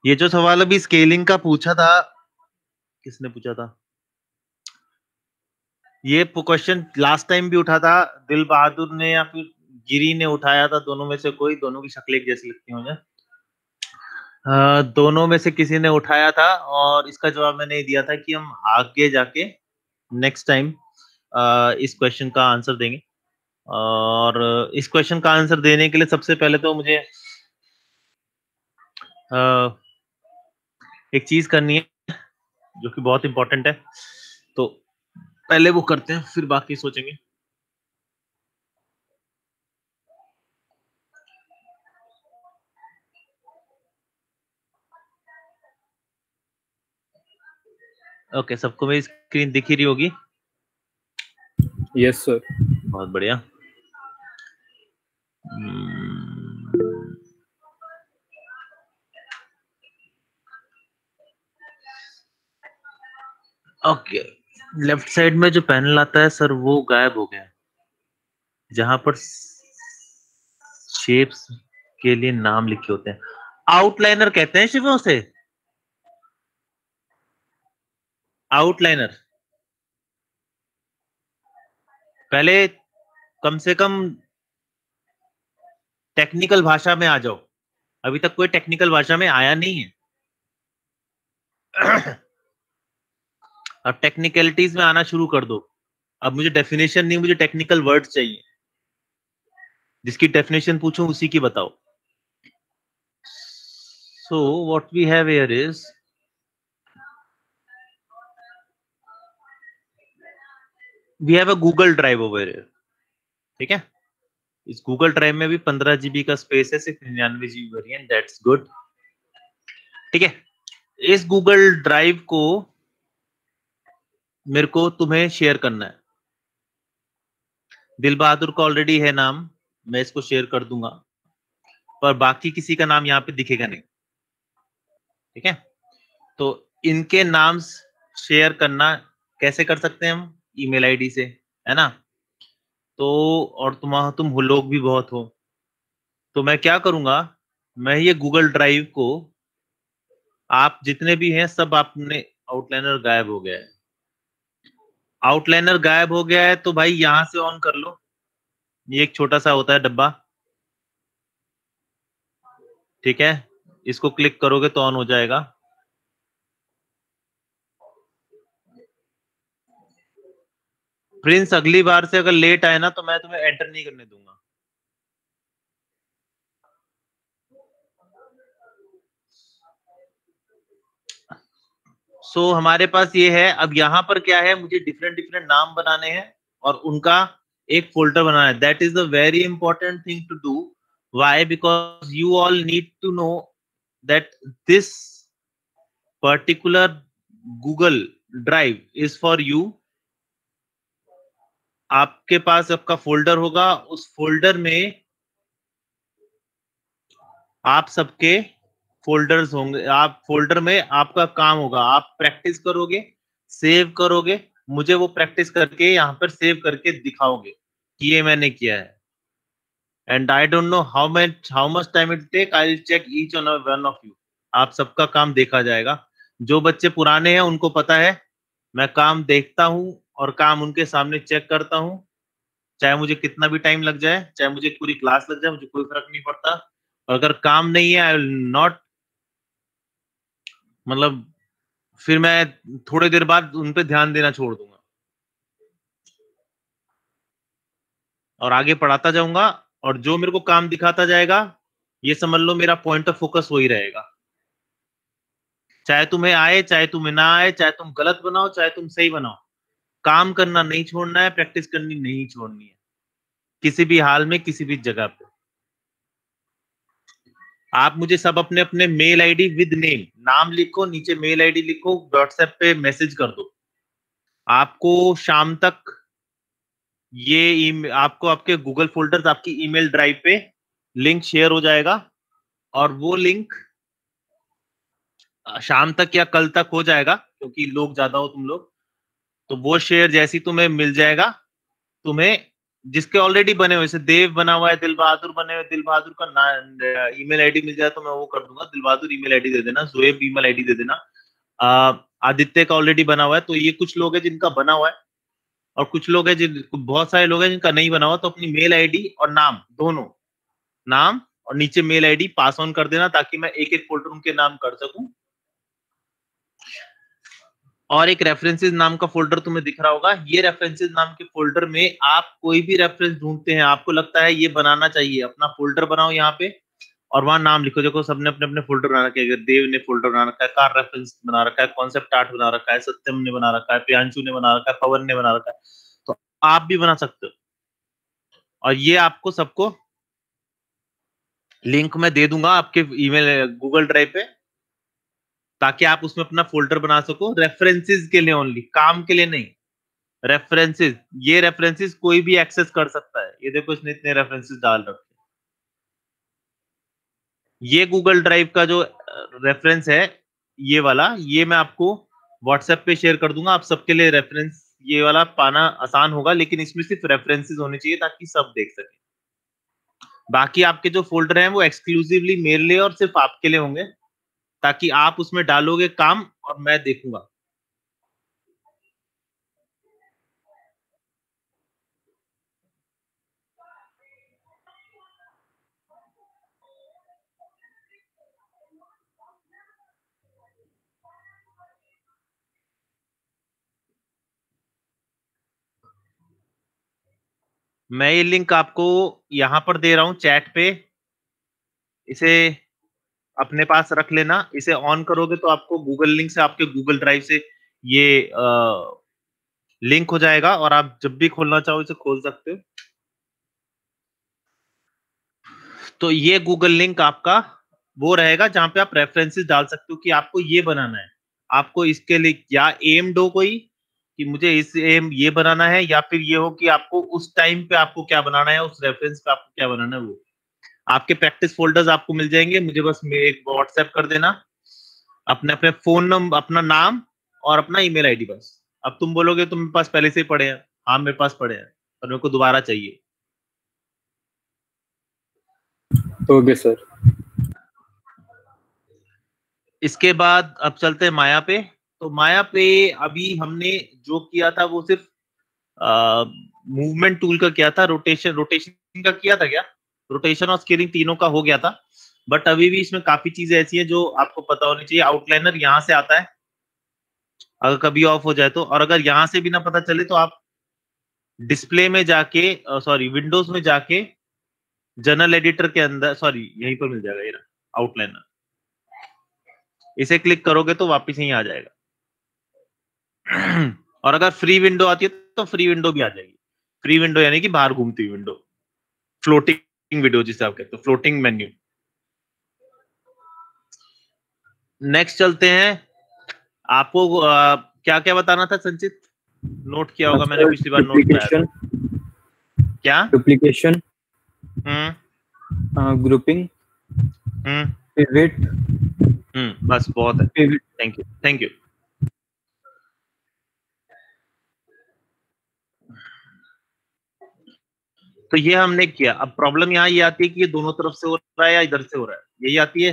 ये जो सवाल अभी स्केलिंग का पूछा था, किसने पूछा था? ये क्वेश्चन लास्ट टाइम भी उठा था, दिल बहादुर ने या फिर गिरी ने उठाया था, दोनों में से कोई, दोनों की शक्लें एक जैसी लगती हैं मुझे। दोनों में से किसी ने उठाया था और इसका जवाब मैंने दिया था कि हम आगे जाके नेक्स्ट टाइम इस क्वेश्चन का आंसर देंगे। और इस क्वेश्चन का आंसर देने के लिए सबसे पहले तो मुझे एक चीज करनी है जो कि बहुत इंपॉर्टेंट है, तो पहले वो करते हैं फिर बाकी सोचेंगे। ओके, सबको मेरी स्क्रीन दिख ही रही होगी? Yes sir. बहुत बढ़िया। ओके, लेफ्ट साइड में जो पैनल आता है सर वो गायब हो गया है, जहां पर शेप्स के लिए नाम लिखे होते हैं। आउटलाइनर कहते हैं शिवों से, आउटलाइनर। पहले कम से कम टेक्निकल भाषा में आ जाओ, अभी तक कोई टेक्निकल भाषा में आया नहीं है। अब टेक्निकलिटीज में आना शुरू कर दो। अब मुझे डेफिनेशन नहीं, मुझे टेक्निकल वर्ड चाहिए, जिसकी डेफिनेशन पूछूं उसी की बताओ। So what we have here is, we have a Google Drive over here, ठीक है? इस गूगल ड्राइव में भी 15 जीबी का स्पेस है, सिर्फ 99 जीबी वेरिएंट, दैट्स गुड। ठीक है, इस गूगल ड्राइव को मेरे को तुम्हें शेयर करना है। दिल बहादुर का ऑलरेडी है नाम, मैं इसको शेयर कर दूंगा, पर बाकी किसी का नाम यहाँ पे दिखेगा नहीं, ठीक है? तो इनके नाम शेयर करना कैसे कर सकते हैं हम? ईमेल आईडी से, है ना? तो और तुम लोग भी बहुत हो, तो मैं क्या करूंगा, मैं ये गूगल ड्राइव को, आप जितने भी हैं सब, आपने आउटलाइनर गायब हो गया है, आउटलाइनर गायब हो गया है, तो भाई यहां से ऑन कर लो। ये एक छोटा सा होता है डब्बा, ठीक है? इसको क्लिक करोगे तो ऑन हो जाएगा। प्रिंस, अगली बार से अगर लेट आए ना तो मैं तुम्हें एंटर नहीं करने दूंगा। सो हमारे पास ये है। अब यहाँ पर क्या है, मुझे डिफरेंट डिफरेंट नाम बनाने हैं और उनका एक फोल्डर बनाना है। That is the very important thing to do. Why? Because you all need to know that this particular Google Drive is for you. आपके पास आपका फोल्डर होगा, उस फोल्डर में आप सबके फोल्डर्स होंगे, आप फोल्डर में आपका काम होगा, आप प्रैक्टिस करोगे, सेव करोगे, मुझे वो प्रैक्टिस करके यहाँ पर सेव करके दिखाओगे कि ये मैंने किया है। And I don't know how much time it take, I will check each one of you. आप सबका काम देखा जाएगा। जो बच्चे पुराने हैं उनको पता है, मैं काम देखता हूँ और काम उनके सामने चेक करता हूँ, चाहे मुझे कितना भी टाइम लग जाए, चाहे मुझे पूरी क्लास लग जाए, मुझे कोई फर्क नहीं पड़ता। और अगर काम नहीं है, आई विल नॉट, मतलब फिर मैं थोड़ी देर बाद उन पे ध्यान देना छोड़ दूंगा और आगे पढ़ाता जाऊंगा। और जो मेरे को काम दिखाता जाएगा, ये समझ लो मेरा पॉइंट ऑफ फोकस वही रहेगा। चाहे तुम्हें आए, चाहे तुम्हें ना आए, चाहे तुम गलत बनाओ, चाहे तुम सही बनाओ, काम करना नहीं छोड़ना है, प्रैक्टिस करनी नहीं छोड़नी है, किसी भी हाल में, किसी भी जगह पे। आप मुझे सब अपने अपने मेल आईडी विद नेम, नाम लिखो, नीचे मेल आईडी लिखो, व्हाट्सएप पे मैसेज कर दो। आपको शाम तक ये आपको आपके गूगल फोल्डर्स, आपकी ईमेल ड्राइव पे लिंक शेयर हो जाएगा। और वो लिंक शाम तक या कल तक हो जाएगा, क्योंकि लोग ज्यादा हो तुम लोग, तो वो शेयर जैसी तुम्हें मिल जाएगा, तुम्हें जिसके ऑलरेडी बने हुए, जैसे देव बना हुआ है, दिल बहादुर बने हुए, दिल बहादुर का ईमेल आईडी मिल जाए तो मैं वो कर दूंगा, दिल बहादुर ईमेल आईडी दे देना, जोएब ईमेल आईडी दे देना। आदित्य का ऑलरेडी बना हुआ है, तो ये कुछ लोग हैं जिनका बना हुआ है, और कुछ लोग हैं जिन बहुत सारे लोग हैं जिनका नहीं बना हुआ, तो अपनी मेल आईडी और नाम दोनों, नाम और नीचे मेल आईडी पास ऑन कर देना, ताकि मैं एक एक फोल्डर उनके नाम कर सकूं। और एक रेफरेंसेस नाम का फोल्डर तुम्हें दिख रहा होगा, ये रेफरेंसेस नाम के फोल्डर में आप कोई भी रेफरेंस ढूंढते हैं, आपको लगता है ये बनाना चाहिए, अपना फोल्डर बनाओ यहाँ पे और वहां नाम लिखो। देखो सबने अपने अपने फोल्डर बना रखे हैं, देव ने फोल्डर बना रखा है, कार रेफरेंस बना रखा है, कॉन्सेप्ट आर्ट बना रखा है, सत्यम ने बना रखा है, प्रियांशु ने बना रखा है, पवन ने बना रखा है, तो आप भी बना सकते हो। और ये आपको सबको लिंक मैं दे दूंगा आपके ईमेल गूगल ड्राइव पे, ताकि आप उसमें अपना फोल्डर बना सको, रेफरेंसेस के लिए ओनली, काम के लिए नहीं। रेफरेंसेस, ये रेफरेंसेस कोई भी एक्सेस कर सकता है। ये देखो इसने इतने रेफरेंसेस डाल रखे, ये गूगल ड्राइव का जो रेफरेंस है ये वाला, ये मैं आपको व्हाट्सएप पे शेयर कर दूंगा। आप सबके लिए रेफरेंस ये वाला पाना आसान होगा, लेकिन इसमें सिर्फ रेफरेंसेस होने चाहिए ताकि सब देख सके। बाकी आपके जो फोल्डर हैं वो एक्सक्लूसिवली मेरे लिए और सिर्फ आपके लिए होंगे, ताकि आप उसमें डालोगे काम और मैं देखूंगा। मैं ये लिंक आपको यहां पर दे रहा हूं चैट पे, इसे अपने पास रख लेना। इसे ऑन करोगे तो आपको गूगल लिंक से, आपके गूगल ड्राइव से ये लिंक हो जाएगा, और आप जब भी खोलना चाहो इसे खोल सकते हो। तो ये गूगल लिंक आपका वो रहेगा जहां पे आप रेफरेंसेस डाल सकते हो कि आपको ये बनाना है। आपको इसके लिए या एम दो कोई कि मुझे इस एम ये बनाना है, या फिर ये हो कि आपको उस टाइम पे आपको क्या बनाना है, उस रेफरेंस पे आपको क्या बनाना है। वो आपके प्रैक्टिस फोल्डर्स आपको मिल जाएंगे, मुझे बस एक व्हाट्सएप कर देना अपने अपने फोन नंबर, अपना नाम और अपना ईमेल आईडी बस। अब तुम बोलोगे तुम मेरे पास पहले से ही पड़े हैं, हाँ मेरे पास पड़े हैं, और मेरे को दोबारा चाहिए। Okay sir. इसके बाद अब चलते हैं माया पे। तो माया पे अभी हमने जो किया था वो सिर्फ मूवमेंट टूल का किया था, रोटेशन का किया था क्या, रोटेशन और स्केलिंग तीनों का हो गया था। बट अभी भी इसमें काफी चीजें ऐसी हैं जो आपको पता होनी चाहिए। आउटलाइनर यहाँ से आता है, अगर कभी ऑफ हो जाए तो, और अगर यहाँ से भी ना पता चले तो आप डिस्प्ले में जाके, सॉरी विंडोज में जाके जनरल एडिटर के अंदर, सॉरी यहीं पर मिल जाएगा ये आउटलाइनर, इसे क्लिक करोगे तो वापस यहीं आ जाएगा। और अगर फ्री विंडो आती है तो फ्री विंडो भी आ जाएगी। फ्री विंडो यानी कि बाहर घूमती हुई विंडो, फ्लोटिंग विंडो जिसे आप कहते हो, फ्लोटिंग मेन्यू। नेक्स्ट चलते हैं। आपको क्या क्या बताना था संचित, नोट किया होगा मैंने पिछली बार नोट किया। क्या डुप्लीकेशन, ग्रुपिंग, पिवट, बस बहुत है। Thank you thank you. तो ये हमने किया। अब प्रॉब्लम यहाँ ये आती है कि ये दोनों तरफ से हो रहा है या इधर से हो रहा है, यही आती है।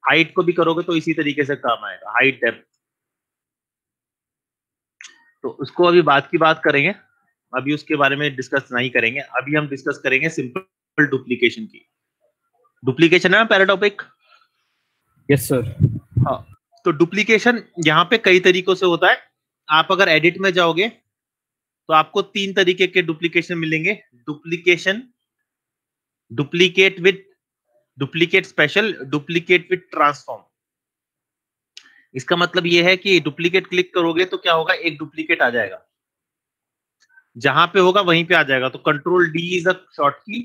हाइट को भी करोगे तो इसी तरीके से काम आएगा, हाइट डेप्थ। तो उसको अभी बात की बात करेंगे, अभी उसके बारे में डिस्कस नहीं करेंगे। अभी हम डिस्कस करेंगे सिंपल डुप्लीकेशन की। डुप्लीकेशन है ना पहला टॉपिक। Yes sir. हाँ, तो डुप्लीकेशन यहाँ पे कई तरीकों से होता है। आप अगर एडिट में जाओगे तो आपको तीन तरीके के डुप्लीकेशन मिलेंगे। Duplication, duplicate with, duplicate special, duplicate with transform. इसका मतलब ये है कि डुप्लीकेट क्लिक करोगे तो क्या होगा, एक डुप्लीकेट आ जाएगा, जहां पे होगा वहीं पे आ जाएगा। तो control D is a short key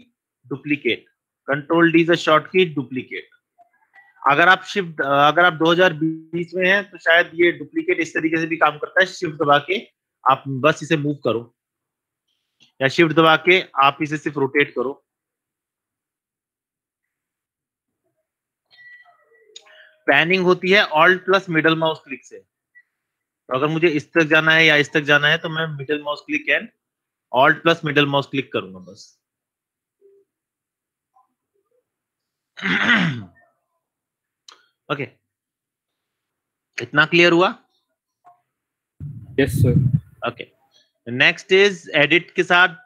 duplicate, control D is a short key duplicate. अगर आप शिफ्ट, अगर आप 2020 में हैं तो शायद ये डुप्लीकेट इस तरीके से भी काम करता है। शिफ्ट दबा के आप बस इसे मूव करो, या शिफ्ट दबा के आप इसे सिर्फ रोटेट करो। पैनिंग होती है alt plus middle mouse click से। तो अगर मुझे इस तक जाना है या इस तक जाना है तो मैं middle mouse click and alt plus middle mouse click करूंगा बस। ओके, इतना क्लियर हुआ? Yes sir. Okay, next is edit के साथ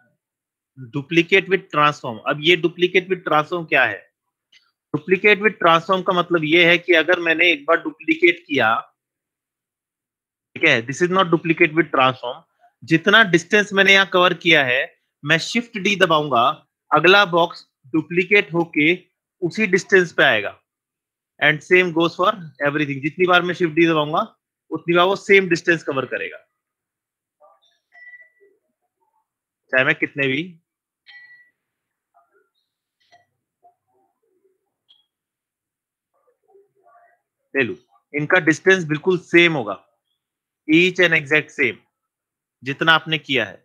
डुप्लीकेट विद ट्रांसफॉर्म। अब ये डुप्लीकेट विद ट्रांसफॉर्म क्या है? डुप्लीकेट विद ट्रांसफॉर्म का मतलब ये है कि अगर मैंने एक बार डुप्लीकेट किया, ठीक है, this is not duplicate with transform. जितना डिस्टेंस मैंने यहाँ कवर किया है, मैं शिफ्ट डी दबाऊंगा, अगला बॉक्स डुप्लीकेट होके उसी डिस्टेंस पे आएगा। And same goes for everything, जितनी बार मैं शिफ्ट डी दबाऊंगा उतनी बार वो सेम डिस्टेंस कवर करेगा, चाहे मैं कितने भी। ले लू, इनका डिस्टेंस बिल्कुल सेम होगा, ईच एंड एग्जैक्ट सेम, जितना आपने किया है।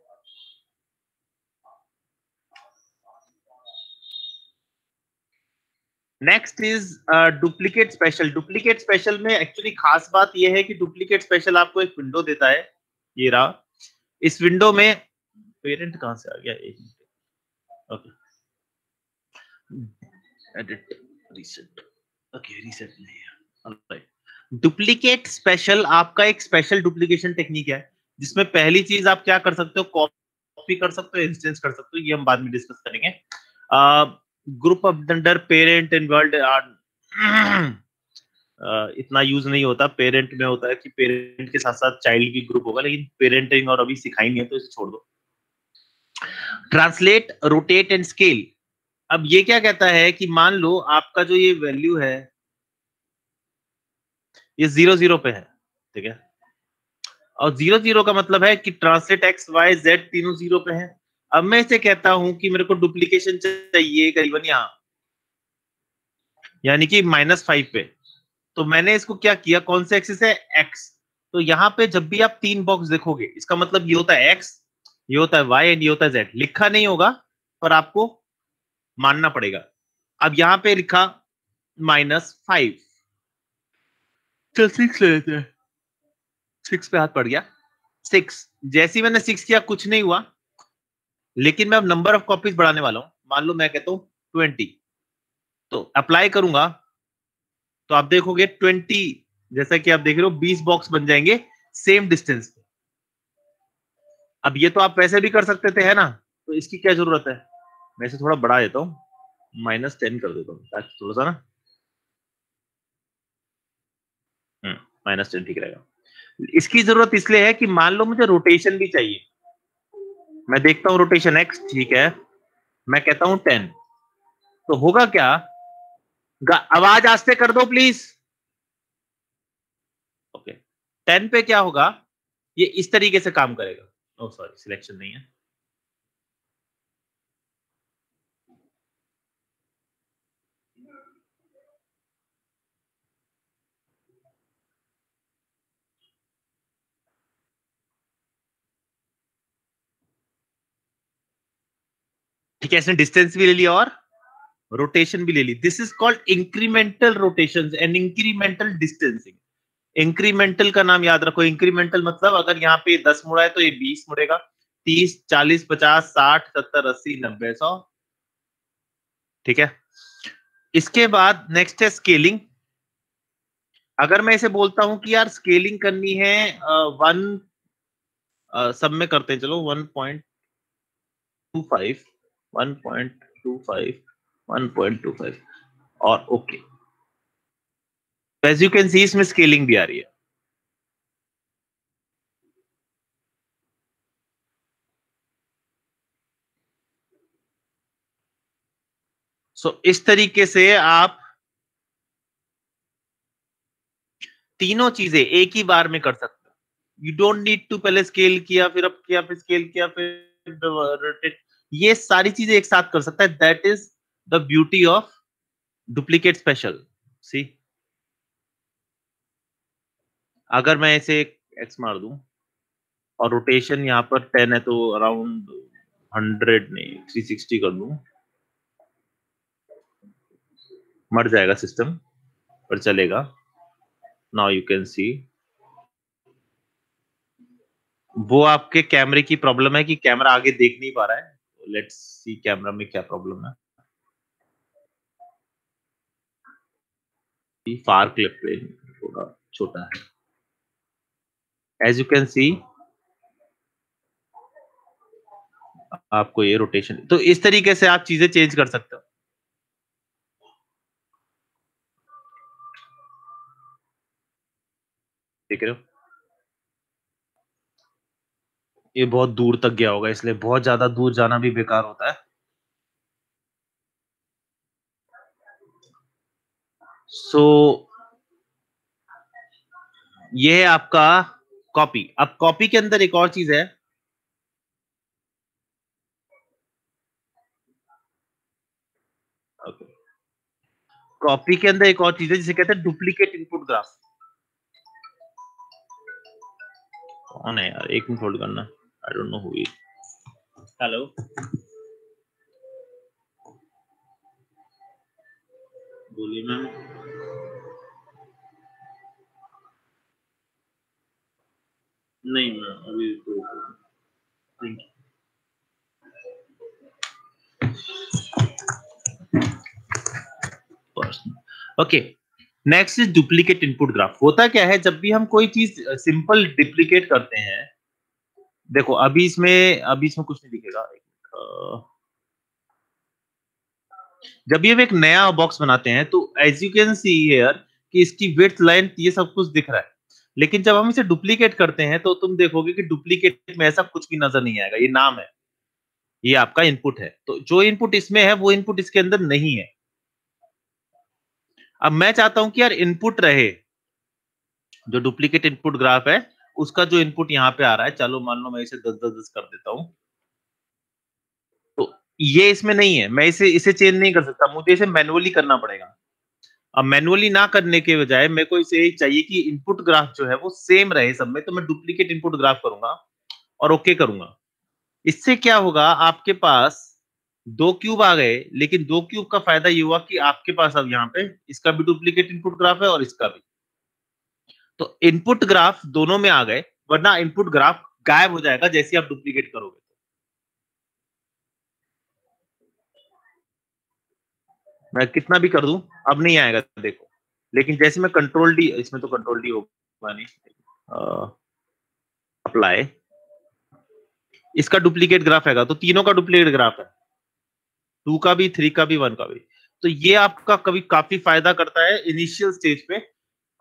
Next is duplicate special. Duplicate special में एक्चुअली खास बात यह है कि डुप्लीकेट स्पेशल आपको एक विंडो देता है, ये रहा। इस विंडो में पेरेंट कहां से आ गया, एक minute. Okay, edit reset. Okay, reset नहीं है, ऑलराइट। डुप्लीकेट स्पेशल आपका एक स्पेशल डुप्लीकेशन टेक्निक है, जिसमें पहली चीज आप क्या कर सकते हो, कॉपी कर सकते हो, इंस्टेंस कर सकते हो, ये हम बाद में डिस्कस करेंगे। Group of under parent and world इतना यूज नहीं होता, पेरेंट में होता है कि पेरेंट के साथ साथ चाइल्ड भी ग्रुप होगा, लेकिन पेरेंटिंग और अभी सिखाई नहीं है तो इसे छोड़ दो। Translate, rotate and scale. अब ये क्या कहता है कि मान लो आपका जो ये वैल्यू है ये 0 0 पे है, ठीक है, और 0 0 का मतलब है कि ट्रांसलेट एक्स वाई जेड तीनों 0 पे है। अब मैं इसे कहता हूं कि मेरे को डुप्लीकेशन चाहिए करीबन यहाँ, यानी कि -5 पे। तो मैंने इसको क्या किया, कौन से एक्सिस है, एक्स। तो यहाँ पे जब भी आप 3 बॉक्स देखोगे, इसका मतलब ये होता है एक्स, ये होता है वाई एंड ये होता है जेड। लिखा नहीं होगा पर आपको मानना पड़ेगा। अब यहाँ पे लिखा -5, चल 6 ले लेते हैं, 6 पे हाथ पड़ गया। 6, जैसे ही मैंने 6 किया कुछ नहीं हुआ, लेकिन मैं अब नंबर ऑफ कॉपीज बढ़ाने वाला हूं। मान लो मैं कहता हूं 20, तो अप्लाई करूंगा तो आप देखोगे 20, जैसा कि आप देख रहे हो 20 बॉक्स बन जाएंगे सेम डिस्टेंस पे। अब ये तो आप वैसे भी कर सकते थे, है ना, तो इसकी क्या जरूरत है। मैं इसे थोड़ा बढ़ा देता हूँ, -10 कर देता हूँ ताकि थोड़ा सा ना, -10 ठीक रहेगा। इसकी जरूरत इसलिए है कि मान लो मुझे रोटेशन भी चाहिए, मैं देखता हूँ रोटेशन एक्स, ठीक है, मैं कहता हूँ 10, तो होगा क्या, आवाज आस्ते कर दो प्लीज। ओके, 10 पे क्या होगा, ये इस तरीके से काम करेगा। ओह सॉरी, सिलेक्शन नहीं है। ठीक है, इसने डिस्टेंस भी ले लिया और रोटेशन भी ले ली। This is called incremental rotation and incremental distancing. Incremental का नाम याद रखो, इंक्रीमेंटल मतलब अगर यहाँ पे 10 मुड़ा है तो ये 20 मुड़ेगा, 30 40 50 60 70 80 90 100, ठीक है। इसके बाद नेक्स्ट है स्केलिंग। अगर मैं इसे बोलता हूं कि यार स्केलिंग करनी है वन, सब में करते हैं चलो, 1.25 1.25 1.25 और okay, as you can see इसमें स्केलिंग भी आ रही है। इस तरीके से आप तीनों चीजें एक ही बार में कर सकते हो। यू डोंट नीड टू पहले स्केल किया फिर अब किया फिर स्केल किया फिर रोटेट, ये सारी चीजें एक साथ कर सकता है। That is the beauty of duplicate special. See, अगर मैं इसे एक्स मार दूं और रोटेशन यहाँ पर 10 है तो अराउंड 100 नहीं 360 कर दूं, मर जाएगा सिस्टम पर चलेगा। नाउ यू कैन सी वो आपके कैमरे की प्रॉब्लम है कि कैमरा आगे देख नहीं पा रहा है। लेट्स सी कैमरा में क्या प्रॉब्लम है। फार क्लिप प्लेन थोड़ा छोटा है। एज यू कैन सी आपको ये रोटेशन, तो इस तरीके से आप चीजें चेंज कर सकते हो। देख रहे हो, ये बहुत दूर तक गया होगा, इसलिए बहुत ज्यादा दूर जाना भी बेकार होता है। सो ये है आपका कॉपी। अब कॉपी के अंदर एक और चीज है, कॉपी के अंदर एक और चीज है जिसे कहते हैं डुप्लीकेट इनपुट ग्राफ। कौन है यार, एक मिनट होल्ड करना, आई don't know who is. Hello, बोलिए मैम। नहीं मैम, अभी तो thank you. Okay, next is duplicate input graph. होता क्या है, जब भी हम कोई चीज सिंपल डुप्लीकेट करते हैं, देखो अभी इसमें कुछ नहीं दिखेगा। जब भी हम एक नया बॉक्स बनाते हैं तो as you can see here कि इसकी विड्थ लेंथ ये सब कुछ दिख रहा है, लेकिन जब हम इसे डुप्लीकेट करते हैं तो तुम देखोगे कि डुप्लीकेट में ऐसा कुछ भी नजर नहीं आएगा। ये नाम है, ये आपका इनपुट है, तो जो इनपुट इसमें है वो इनपुट इसके अंदर नहीं है। अब मैं चाहता हूं कि यार इनपुट रहे, जो डुप्लीकेट इनपुट ग्राफ है उसका जो इनपुट यहाँ पे आ रहा है, चलो मान लो मैं इसे 10-10-10 कर देता हूं, तो ये इसमें नहीं है, मैं इसे इसे चेंज नहीं कर सकता, मुझे इसे मैनुअली करना पड़ेगा। अब मैनुअली ना करने के बजाय मेरे को इसे चाहिए कि इनपुट ग्राफ जो है वो सेम रहे सब में, तो मैं डुप्लीकेट इनपुट ग्राफ करूंगा और ओके करूंगा। इससे क्या होगा, आपके पास दो क्यूब आ गए, लेकिन दो क्यूब का फायदा ये हुआ कि आपके पास अब यहाँ पे इसका भी डुप्लीकेट इनपुट ग्राफ है और इसका भी, तो इनपुट ग्राफ दोनों में आ गए, वरना इनपुट ग्राफ गायब हो जाएगा जैसे आप डुप्लीकेट करोगे। मैं कितना भी कर दूं अब नहीं आएगा, देखो। लेकिन जैसे मैं कंट्रोल डी, इसमें तो कंट्रोल डी होगा नहीं, अप्लाई, इसका डुप्लीकेट ग्राफ आएगा, तो तीनों का डुप्लीकेट ग्राफ है, 2 का भी, 3 का भी, 1 का भी। तो ये आपका कभी काफी फायदा करता है इनिशियल स्टेज पे,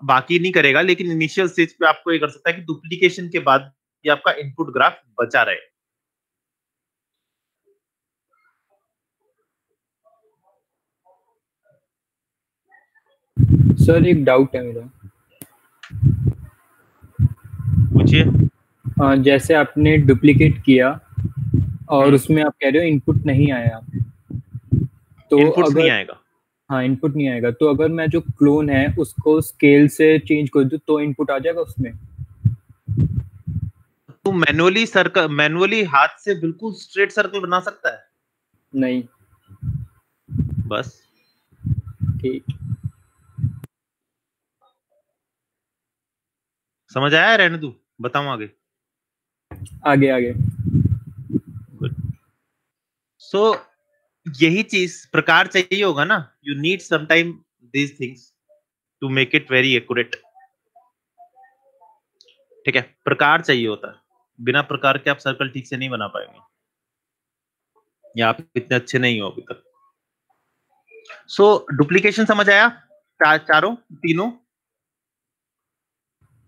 बाकी नहीं करेगा, लेकिन इनिशियल स्टेज पे आपको ये कर सकता है कि डुप्लीकेशन के बाद ये आपका इनपुट ग्राफ बचा रहे। सर एक डाउट है मेरा। पूछिए। जैसे आपने डुप्लीकेट किया और उसमें आप कह रहे हो इनपुट नहीं आया, तो इनपुट्स नहीं अगर आएगा, हाँ इनपुट नहीं आएगा, तो अगर मैं जो क्लोन है उसको स्केल से चेंज कर दूं तो इनपुट आ जाएगा उसमें? तो मैनुअली सर्कल, मैनुअली हाथ से बिल्कुल स्ट्रेट सर्कल बना सकता है? नहीं। बस ठीक, समझ आया, रहने दू, बताऊं आगे? आगे आगे। गुड। सो यही चीज प्रकार चाहिए होगा ना, you need some time these things to make it very accurate. ठीक है, प्रकार चाहिए होता है, बिना प्रकार के आप सर्कल ठीक से नहीं बना पाएंगे, या आप इतने अच्छे नहीं हो अभी तक। सो डुप्लीकेशन समझ आया, चारों तीनों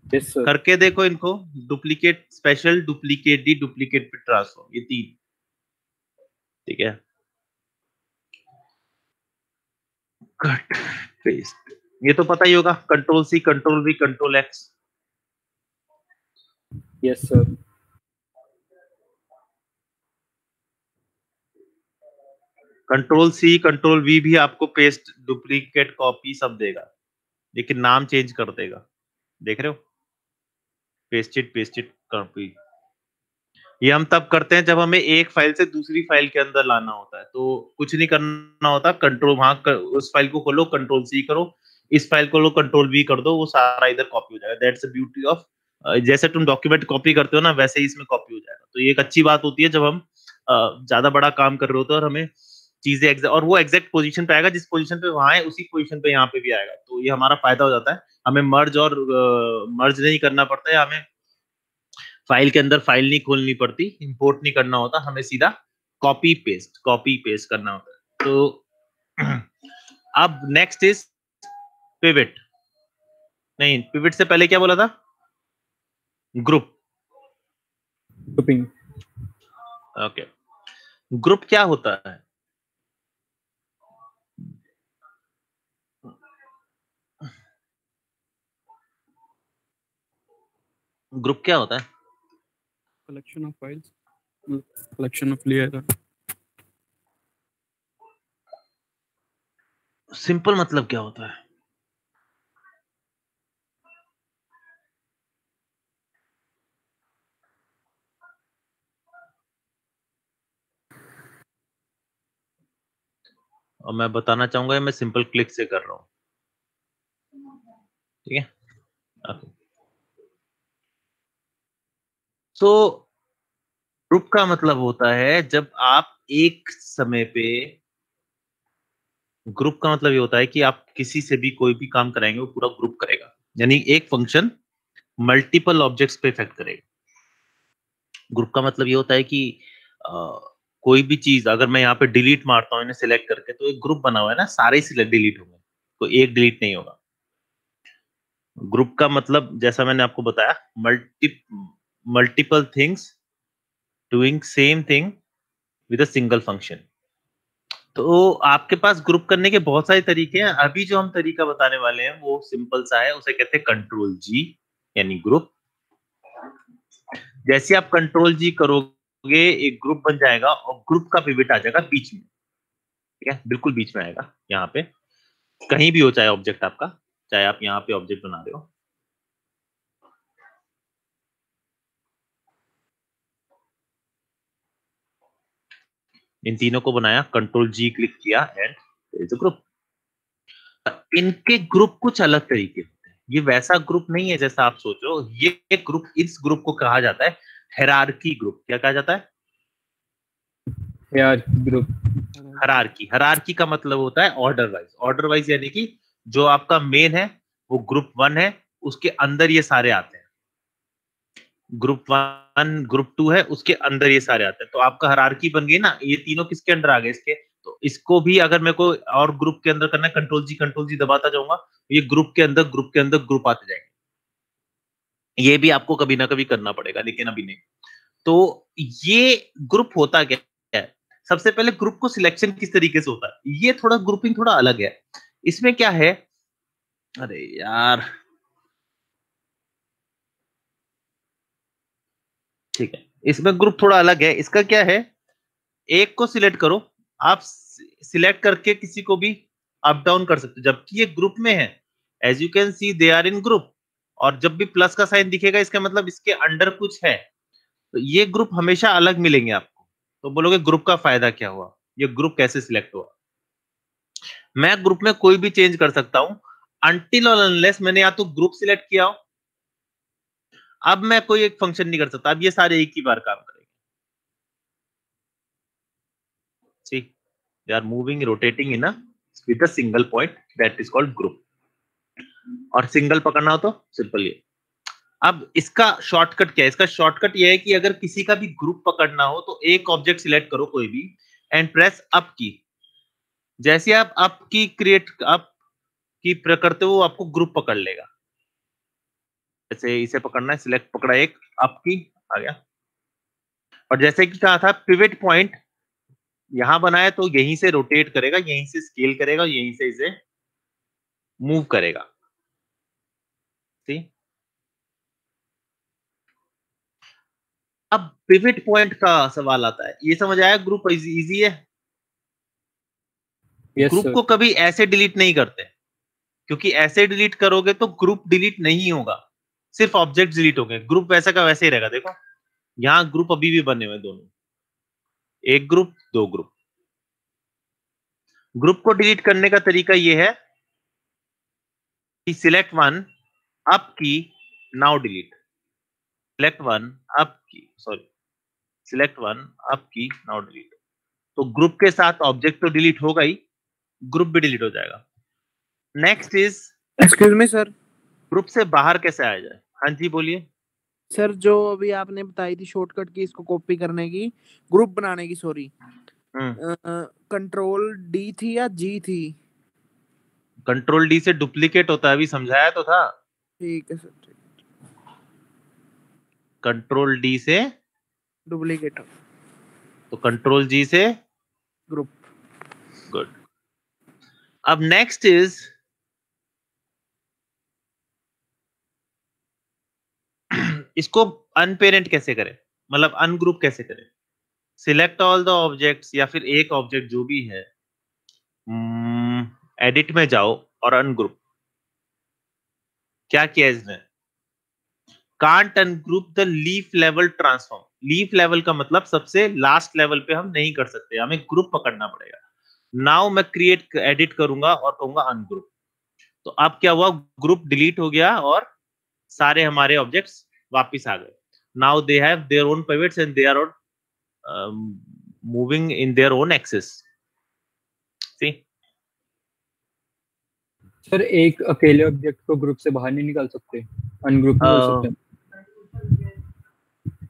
यस सर। करके देखो इनको, duplicate special, duplicate D, duplicate पे ट्रांसफॉर्म, ये 3। ठीक है, कट पेस्ट, ये तो पता ही होगा, control C, control V, control X. Yes sir. Control C, control V भी आपको पेस्ट, डुप्लीकेट, कॉपी सब देगा, लेकिन नाम चेंज कर देगा। देख रहे हो, पेस्टेड, पेस्टेड, कॉपी। ये हम तब करते हैं जब हमें एक फाइल से दूसरी फाइल के अंदर लाना होता है, तो कुछ नहीं करना होता, कंट्रोल वहां उस फाइल को खोलो, कंट्रोल सी करो, इस फाइल को लो, कंट्रोल वी कर दो, वो सारा इधर कॉपी हो जाएगा। दैट्स द ब्यूटी ऑफ जैसे तुम डॉक्यूमेंट कॉपी करते हो ना, वैसे ही इसमें कॉपी हो जाएगा। तो ये एक अच्छी बात होती है जब हम ज्यादा बड़ा काम कर रहे होते हैं और हमें चीजें और वो एग्जैक्ट पोजीशन पे आएगा, जिस पोजीशन पे वहां है उसी पोजीशन पे यहाँ पे भी आएगा। तो ये हमारा फायदा हो जाता है, हमें मर्ज नहीं करना पड़ता है, हमें फाइल के अंदर फाइल नहीं खोलनी पड़ती, इंपोर्ट नहीं करना होता, हमें सीधा कॉपी पेस्ट करना होता है। तो अब नेक्स्ट इज पिवट। नहीं, पिवट से पहले क्या बोला था? ग्रुपिंग। ओके, ग्रुप क्या होता है? ग्रुप क्या होता है? Collection of files, collection of layer. Simple मतलब क्या होता है? और मैं बताना चाहूंगा मैं सिंपल क्लिक से कर रहा हूं, ठीक है। तो ग्रुप का मतलब होता है जब आप एक समय पे, ग्रुप का मतलब ये होता है कि आप किसी से भी कोई भी काम कराएंगे वो पूरा ग्रुप करेगा, यानी एक फंक्शन मल्टीपल ऑब्जेक्ट्स पे इफेक्ट करेगा। ग्रुप का मतलब ये होता है कि कोई भी चीज अगर मैं यहाँ पे डिलीट मारता हूँ इन्हें सिलेक्ट करके, तो एक ग्रुप बना हुआ है ना, सारे सिलेक्ट डिलीट होंगे, कोई एक डिलीट नहीं होगा। ग्रुप का मतलब जैसा मैंने आपको बताया, multiple things doing same thing with a single function. तो आपके पास ग्रुप करने के बहुत सारे तरीके हैं। अभी जो हम तरीका बताने वाले हैं वो सिंपल सा है, उसे कहते हैं कंट्रोल जी, यानी ग्रुप। जैसे आप कंट्रोल जी करोगे एक ग्रुप बन जाएगा और ग्रुप का पिवट आ जाएगा बीच में, ठीक है, बिल्कुल बीच में आएगा। यहाँ पे कहीं भी हो, चाहे ऑब्जेक्ट आपका, चाहे आप यहाँ पे ऑब्जेक्ट बना रहे हो, इन तीनों को बनाया, कंट्रोल जी क्लिक किया एंड इज अ ग्रुप। इनके ग्रुप कुछ अलग तरीके होते हैं, ये वैसा ग्रुप नहीं है जैसा आप सोच रहे हो। ये ग्रुप, इस ग्रुप को कहा जाता है हायरार्की ग्रुप। क्या कहा जाता है? ग्रुप। हायरार्की का मतलब होता है ऑर्डर वाइज यानी कि जो आपका मेन है वो ग्रुप 1 है, उसके अंदर ये सारे आते हैं। ग्रुप 1 ग्रुप 2 है, उसके अंदर ये सारे आते हैं। तो आपका हायरार्की बन गई ना, ये तीनों किसके अंडर आ गए इसके। तो इसको भी अगर मेरे को और ग्रुप के अंदर करना है, कंट्रोल जी दबाता जाऊंगा, ये ग्रुप के अंदर ग्रुप आते जाएंगे। ये भी आपको कभी ना कभी करना पड़ेगा, लेकिन अभी नहीं। तो ये ग्रुप होता क्या है? सबसे पहले ग्रुप को सिलेक्शन किस तरीके से होता है, ये थोड़ा ग्रुपिंग थोड़ा अलग है। इसमें क्या है, अरे यार, ठीक है, इसमें ग्रुप थोड़ा अलग है। इसका क्या है, एक को सिलेक्ट करो, आप सिलेक्ट करके किसी को भी अप डाउन कर सकते हो, जबकि ये ग्रुप में है। As you can see they are in group, और जब भी प्लस का साइन दिखेगा इसका मतलब इसके अंडर कुछ है। तो ये ग्रुप हमेशा अलग मिलेंगे आपको। तो बोलोगे ग्रुप का फायदा क्या हुआ, ये ग्रुप कैसे सिलेक्ट हुआ? मैं ग्रुप में कोई भी चेंज कर सकता हूं अनटिल और अनलेस मैंने या तो ग्रुप सिलेक्ट किया हो। अब मैं कोई एक फंक्शन नहीं कर सकता, अब ये सारे एक ही बार काम करेंगे। See, they are moving rotating in a with a single point, that is called group. और सिंगल पकड़ना हो तो सिंपल ये। अब इसका शॉर्टकट क्या है? इसका शॉर्टकट ये है कि अगर किसी का भी ग्रुप पकड़ना हो तो एक ऑब्जेक्ट सिलेक्ट करो कोई भी एंड प्रेस अप की। जैसे आप अप की क्रिएट अप की करते हो, आपको ग्रुप पकड़ लेगा। जैसे इसे पकड़ना है, सिलेक्ट पकड़ा, एक अप की आ गया। और जैसे कि कहा था पिवट पॉइंट यहां बनाया, तो यहीं से रोटेट करेगा, यहीं से स्केल करेगा, यहीं से इसे मूव करेगा। ठीक, अब पिवट पॉइंट का सवाल आता है, ये समझ आया? ग्रुप इजी है। Yes group sir. को कभी ऐसे डिलीट नहीं करते, क्योंकि ऐसे डिलीट करोगे तो ग्रुप डिलीट नहीं होगा, सिर्फ ऑब्जेक्ट डिलीट होंगे। ग्रुप वैसा का वैसे ही रहेगा। देखो यहाँ ग्रुप अभी भी बने हुए दोनों, एक ग्रुप दो ग्रुप। ग्रुप को डिलीट करने का तरीका ये है कि सिलेक्ट वन, अप की, now delete. Select one up की, सॉरी सिलेक्ट वन अप की, नाउ डिलीट। तो ग्रुप के साथ ऑब्जेक्ट तो डिलीट होगा ही, ग्रुप भी डिलीट हो जाएगा। Next is, excuse me sir, group से बाहर कैसे आया जाए? हाँ जी बोलिए। सर जो अभी आपने बताई थी शॉर्टकट की इसको कॉपी करने की, ग्रुप बनाने की, सॉरी, कंट्रोल डी थी या जी थी? कंट्रोल डी से डुप्लीकेट होता है, अभी समझाया तो था। ठीक है सर, ठीक, कंट्रोल डी से डुप्लीकेट तो कंट्रोल जी से ग्रुप। गुड। अब नेक्स्ट इज, इसको अनपेरेंट कैसे करें, मतलब अनग्रुप कैसे करें? सिलेक्ट ऑल द ऑब्जेक्ट्स, या फिर एक ऑब्जेक्ट जो भी है, एडिट में जाओ और अनग्रुप। क्या किया इसने? Can't ungroup the leaf level transform. Leaf level का मतलब सबसे लास्ट लेवल पे हम नहीं कर सकते, हमें ग्रुप पकड़ना पड़ेगा। नाउ मैं क्रिएट एडिट करूंगा और कहूंगा अनग्रुप। तो अब क्या हुआ, ग्रुप डिलीट हो गया और सारे हमारे ऑब्जेक्ट्स वापस आ गए। Now they have their own pivots and they are moving in their own axis. See, sir एक अकेले ऑब्जेक्ट को ग्रुप से बाहर नहीं निकाल सकते, अनग्रुप नहीं कर सकते?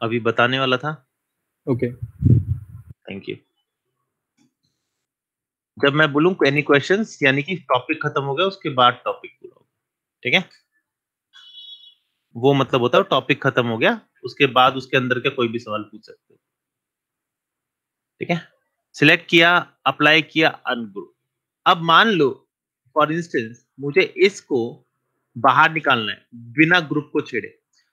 अभी बताने वाला था। Okay, thank you. जब मैं बोलूं एनी क्वेश्चंस, यानी कि टॉपिक खत्म हो गया, उसके बाद टॉपिक पूरा होगा, ठीक है? वो मतलब होता है टॉपिक खत्म हो गया, उसके बाद उसके अंदर के कोई भी सवाल पूछ सकते हो, ठीक है? सिलेक्ट किया, अप्लाई किया, अनग्रुप। अब मान लो फॉर इंस्टेंस मुझे इसको बाहर निकालना है बिना ग्रुप को छेड़े।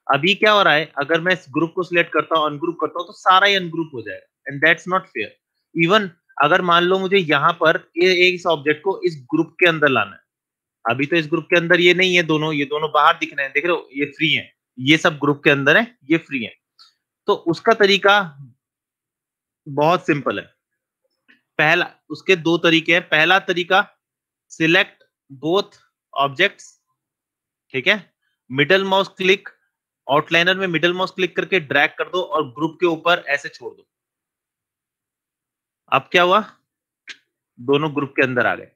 अभी क्या हो रहा है, अगर मैं इस ग्रुप को सिलेक्ट करता हूं, अनग्रुप करता हूं, तो सारा ही अनग्रुप हो जाएगा, and that's not fair. Even अगर मान लो मुझे यहां पर इस ऑब्जेक्ट को इस ग्रुप के अंदर लाना है, अभी तो इस ग्रुप के अंदर ये नहीं है, दोनों ये दोनों बाहर दिख रहे हैं, देख रहे हो, ये फ्री है, ये सब ग्रुप के अंदर है, ये फ्री है। तो उसका तरीका बहुत सिंपल है। पहला, उसके दो तरीके हैं। पहला तरीका, सिलेक्ट बोथ ऑब्जेक्ट्स, ठीक है? मिडल माउस क्लिक, आउटलाइनर में मिडल माउस क्लिक करके ड्रैग कर दो और ग्रुप के ऊपर ऐसे छोड़ दो। अब क्या हुआ, दोनों ग्रुप के अंदर आ गए।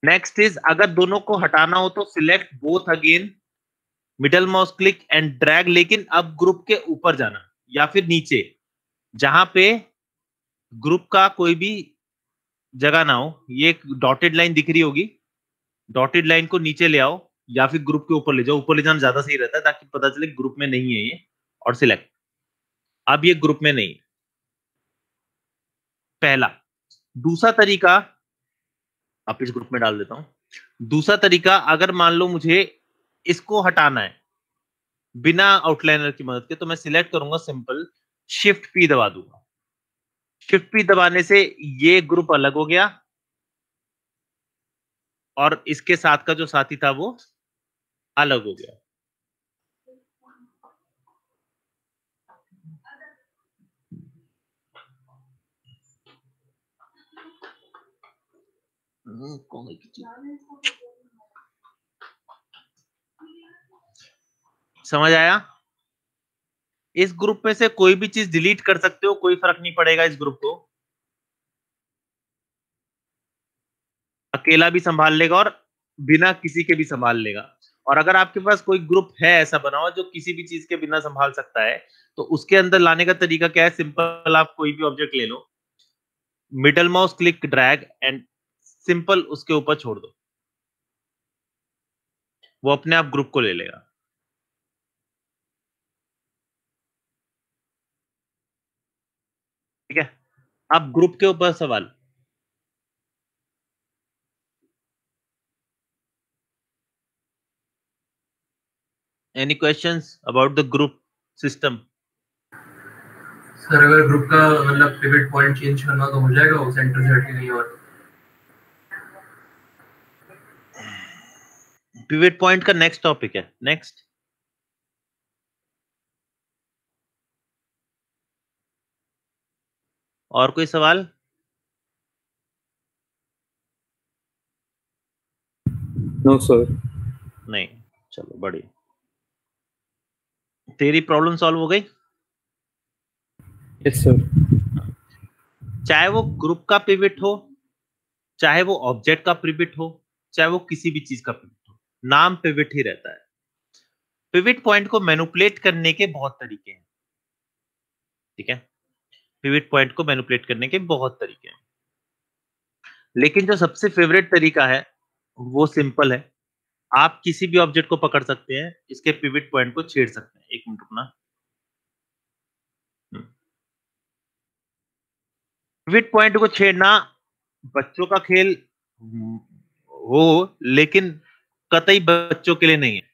नेक्स्ट इज, अगर दोनों को हटाना हो तो select both again, middle mouse click and drag, लेकिन अब ग्रुप के ऊपर जाना या फिर नीचे, जहां पे ग्रुप का कोई भी जगह ना हो। ये एक डॉटेड लाइन दिख रही होगी, डॉटेड लाइन को नीचे ले आओ या फिर ग्रुप के ऊपर ले जाओ। ऊपर ले जाना ज्यादा सही रहता है ताकि पता चले ग्रुप में नहीं है ये, और सिलेक्ट। अब ये ग्रुप में नहीं है, पहला। दूसरा तरीका, आप इस ग्रुप में डाल देता हूं। दूसरा तरीका, अगर मान लो मुझे इसको हटाना है बिना आउटलाइनर की मदद के, तो मैं सिलेक्ट करूंगा सिंपल, शिफ्ट पी दबा दूंगा। शिफ्ट पी दबाने से ये ग्रुप अलग हो गया और इसके साथ का जो साथी था वो अलग हो गया। समझ आया? इस ग्रुप में से कोई भी चीज डिलीट कर सकते हो, कोई फर्क नहीं पड़ेगा। इस ग्रुप को अकेला भी संभाल लेगा और बिना किसी के भी संभाल लेगा। और अगर आपके पास कोई ग्रुप है ऐसा बना हुआ जो किसी भी चीज के बिना संभाल सकता है, तो उसके अंदर लाने का तरीका क्या है? सिंपल, आप कोई भी ऑब्जेक्ट ले लो, middle mouse click, drag and simple उसके ऊपर छोड़ दो, वो अपने आप ग्रुप को ले लेगा। ठीक है? अब ग्रुप के ऊपर सवाल, any questions about the group system? Sir अगर ग्रुप का मतलब पिवट पॉइंट चेंज करना तो हो जाएगा वो सेंटर से हटके कहीं और? पिवट पॉइंट का नेक्स्ट टॉपिक है, नेक्स्ट। और कोई सवाल? No sir. नहीं, चलो बढ़िया। तेरी प्रॉब्लम सॉल्व हो गई? Yes sir. चाहे वो ग्रुप का पिवट हो, चाहे वो ऑब्जेक्ट का पिवट हो, चाहे वो किसी भी चीज का पिवट हो, नाम पिवट ही रहता है। पिवट पॉइंट को मैनिपुलेट करने के बहुत तरीके हैं, ठीक है? पिवट पॉइंट को मैनिपुलेट करने के बहुत तरीके हैं, लेकिन जो सबसे फेवरेट तरीका है वो सिंपल है। आप किसी भी ऑब्जेक्ट को पकड़ सकते हैं, इसके पिवट पॉइंट को छेड़ सकते हैं। एक मिनट रुकना। पिवट पॉइंट को छेड़ना बच्चों का खेल हो, लेकिन कतई बच्चों के लिए नहीं है।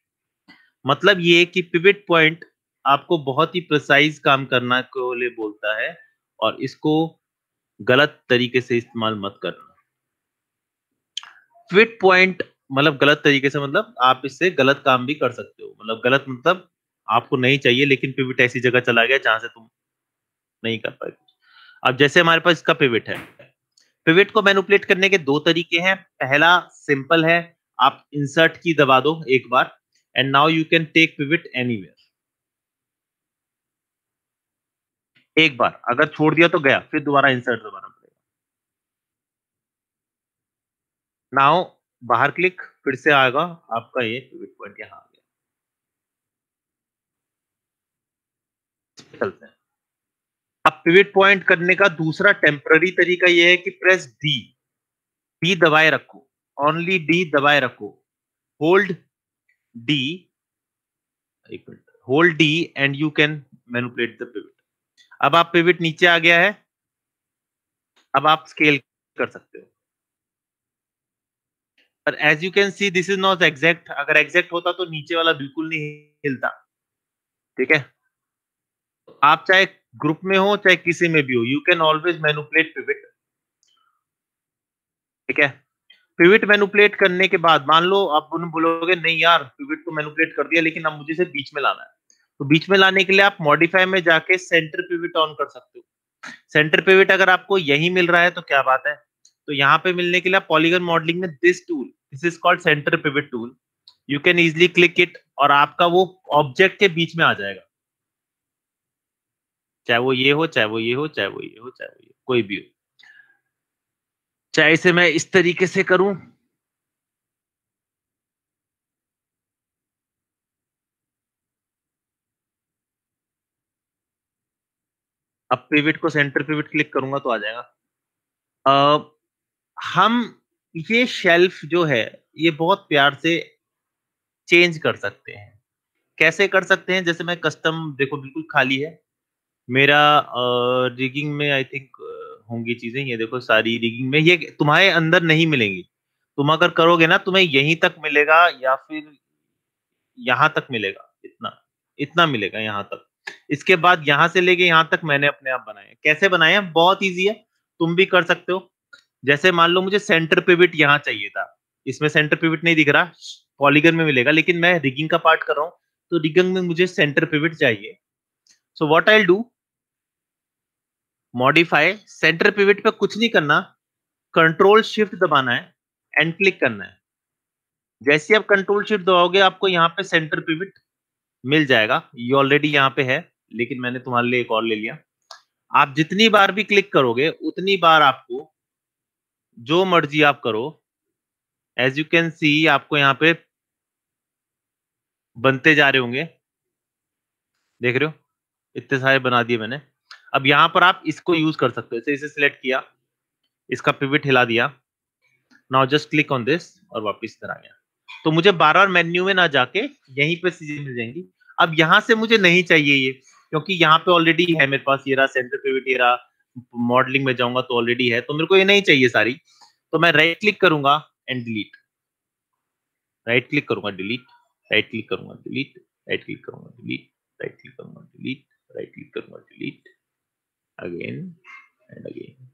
मतलब ये कि पिवट पॉइंट आपको बहुत ही प्रिसाइज काम करना को लिए बोलता है, और इसको गलत तरीके से इस्तेमाल मत करना। पिवट पॉइंट मतलब गलत तरीके से, मतलब आप इससे गलत काम भी कर सकते हो। मतलब गलत मतलब आपको नहीं चाहिए, लेकिन पिवट ऐसी जगह चला गया जहां से तुम नहीं कर पाए। अब जैसे हमारे पास इसका पिवट है, पिवट को मैनिपुलेट करने के दो तरीके हैं। पहला सिंपल है, आप इंसर्ट की दबा दो एक बार, and now you can take pivot anywhere. एक बार अगर छोड़ दिया तो गया, फिर दोबारा इंसर्ट दबाना पड़ेगा। नाउ बाहर क्लिक, फिर से आएगा आपका ये पिवट पॉइंट, यहां आ गया। चलते हैं। अब पिवट पॉइंट करने का दूसरा टेम्पररी तरीका यह है कि प्रेस डी, डी दबाए रखो, ओनली डी दबाए रखो, होल्ड डी, एक minute, hold D and you can manipulate the pivot. अब आप पिवट नीचे आ गया है, अब आप स्केल कर सकते हो। पर as you can see this is not exact. अगर एग्जैक्ट होता तो नीचे वाला बिल्कुल नहीं हिलता, ठीक है? आप चाहे ग्रुप में हो चाहे किसी में भी हो, you can always manipulate pivot, ठीक है? पिवट मैनिपुलेट करने के बाद मान लो आप बोलोगे नहीं यार पिवट तो मैनिपुलेट कर दिया, लेकिन अब मुझे इसे बीच में लाना है। तो बीच में लाने के लिए आप मॉडिफाई में जाके सेंटर पिवट ऑन कर सकते हो। सेंटर पिवट अगर आपको यही मिल रहा है तो क्या बात है। तो यहाँ पे मिलने के लिए पॉलीगन मॉडलिंग में this tool, this is called centre pivot tool, you can easily click it और आपका वो ऑब्जेक्ट के बीच में आ जाएगा। चाहे वो ये हो, चाहे वो ये हो, चाहे वो ये हो, चाहे वो ये, कोई भी हो। चाहे इसे मैं इस तरीके से करूं, अब पिवट को सेंटर पिवट क्लिक करूंगा तो आ जाएगा। हम ये शेल्फ जो है ये बहुत प्यार से चेंज कर सकते हैं। कैसे कर सकते हैं? जैसे मैं कस्टम, देखो बिल्कुल खाली है मेरा, रिगिंग में आई थिंक होंगी चीजें, ये देखो सारी रिगिंग में, ये तुम्हारे अंदर नहीं मिलेंगी। तुम अगर करोगे ना तुम्हें यहीं तक मिलेगा या फिर यहां तक मिलेगा, इतना इतना मिलेगा यहां तक। इसके बाद यहां से लेके यहां तक मैंने अपने आप बनाए। कैसे बनाए हैं? बहुत इजी है, तुम भी कर सकते हो। जैसे मान लो मुझे सेंटर पिवट यहां चाहिए था, इसमें सेंटर पिवट नहीं दिख रहा, पॉलीगन में मिलेगा, लेकिन मैं रिगिंग का पार्ट कर रहा हूं तो रिगिंग में मुझे सेंटर पिवट चाहिए। So what I will do, modify centre pivot पे कुछ नहीं करना, कंट्रोल शिफ्ट दबाना है एंड क्लिक करना है। जैसे आप कंट्रोल शिफ्ट दबाओगे आपको यहाँ पे सेंटर पिवट मिल जाएगा। ये ऑलरेडी यहाँ पे है, लेकिन मैंने तुम्हारे लिए एक और ले लिया। आप जितनी बार भी क्लिक करोगे उतनी बार आपको जो मर्जी आप करो, एज यू कैन सी आपको यहाँ पे बनते जा रहे होंगे, देख रहे हो इतने सारे बना दिए मैंने। अब यहाँ पर आप इसको यूज कर सकते हो। इसे सिलेक्ट किया, इसका पिवट हिला दिया, now just click on this और वापस इधर आ गया। तो मुझे बार बार मेन्यू में ना जाके यहीं पे चीजें मिल जाएंगी। अब यहाँ से मुझे नहीं चाहिए ये, क्योंकि यहाँ पे ऑलरेडी है मेरे पास, ये रहा सेंटर पिवट, ये रहा। मॉडलिंग में जाऊंगा तो ऑलरेडी है, तो मेरे को ये नहीं चाहिए सारी। तो मैं राइट क्लिक करूंगा एंड डिलीट, राइट क्लिक करूंगा डिलीट, राइट क्लिक करूंगा डिलीट, राइट क्लिक करूंगा डिलीट, राइट क्लिक करूंगा डिलीट, राइट क्लिक करूंगा डिलीट, अगेन एंड अगेन।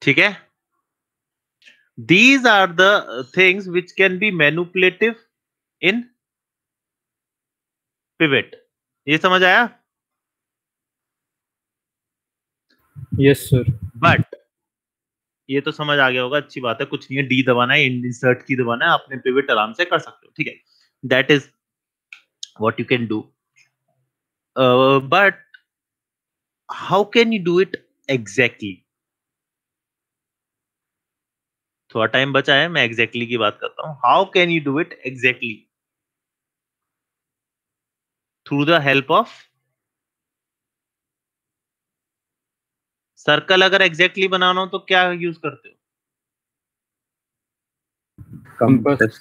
ठीक है? These are the things which can be manipulative in pivot. ये समझ आया? Yes sir. But ये तो समझ आ गया होगा, अच्छी बात है, कुछ नहीं है, डी दबाना है, इंसर्ट की दबाना है, अपने पिवट आराम से कर सकते हो, ठीक है, that is what you can do, but how can you do it exactly? थोड़ा टाइम बचा है, मैं एग्जैक्टली की बात करता हूँ, how can you do it exactly? Through the help of circle. अगर एग्जैक्टली बनाना हो तो क्या यूज करते हो? कंपास।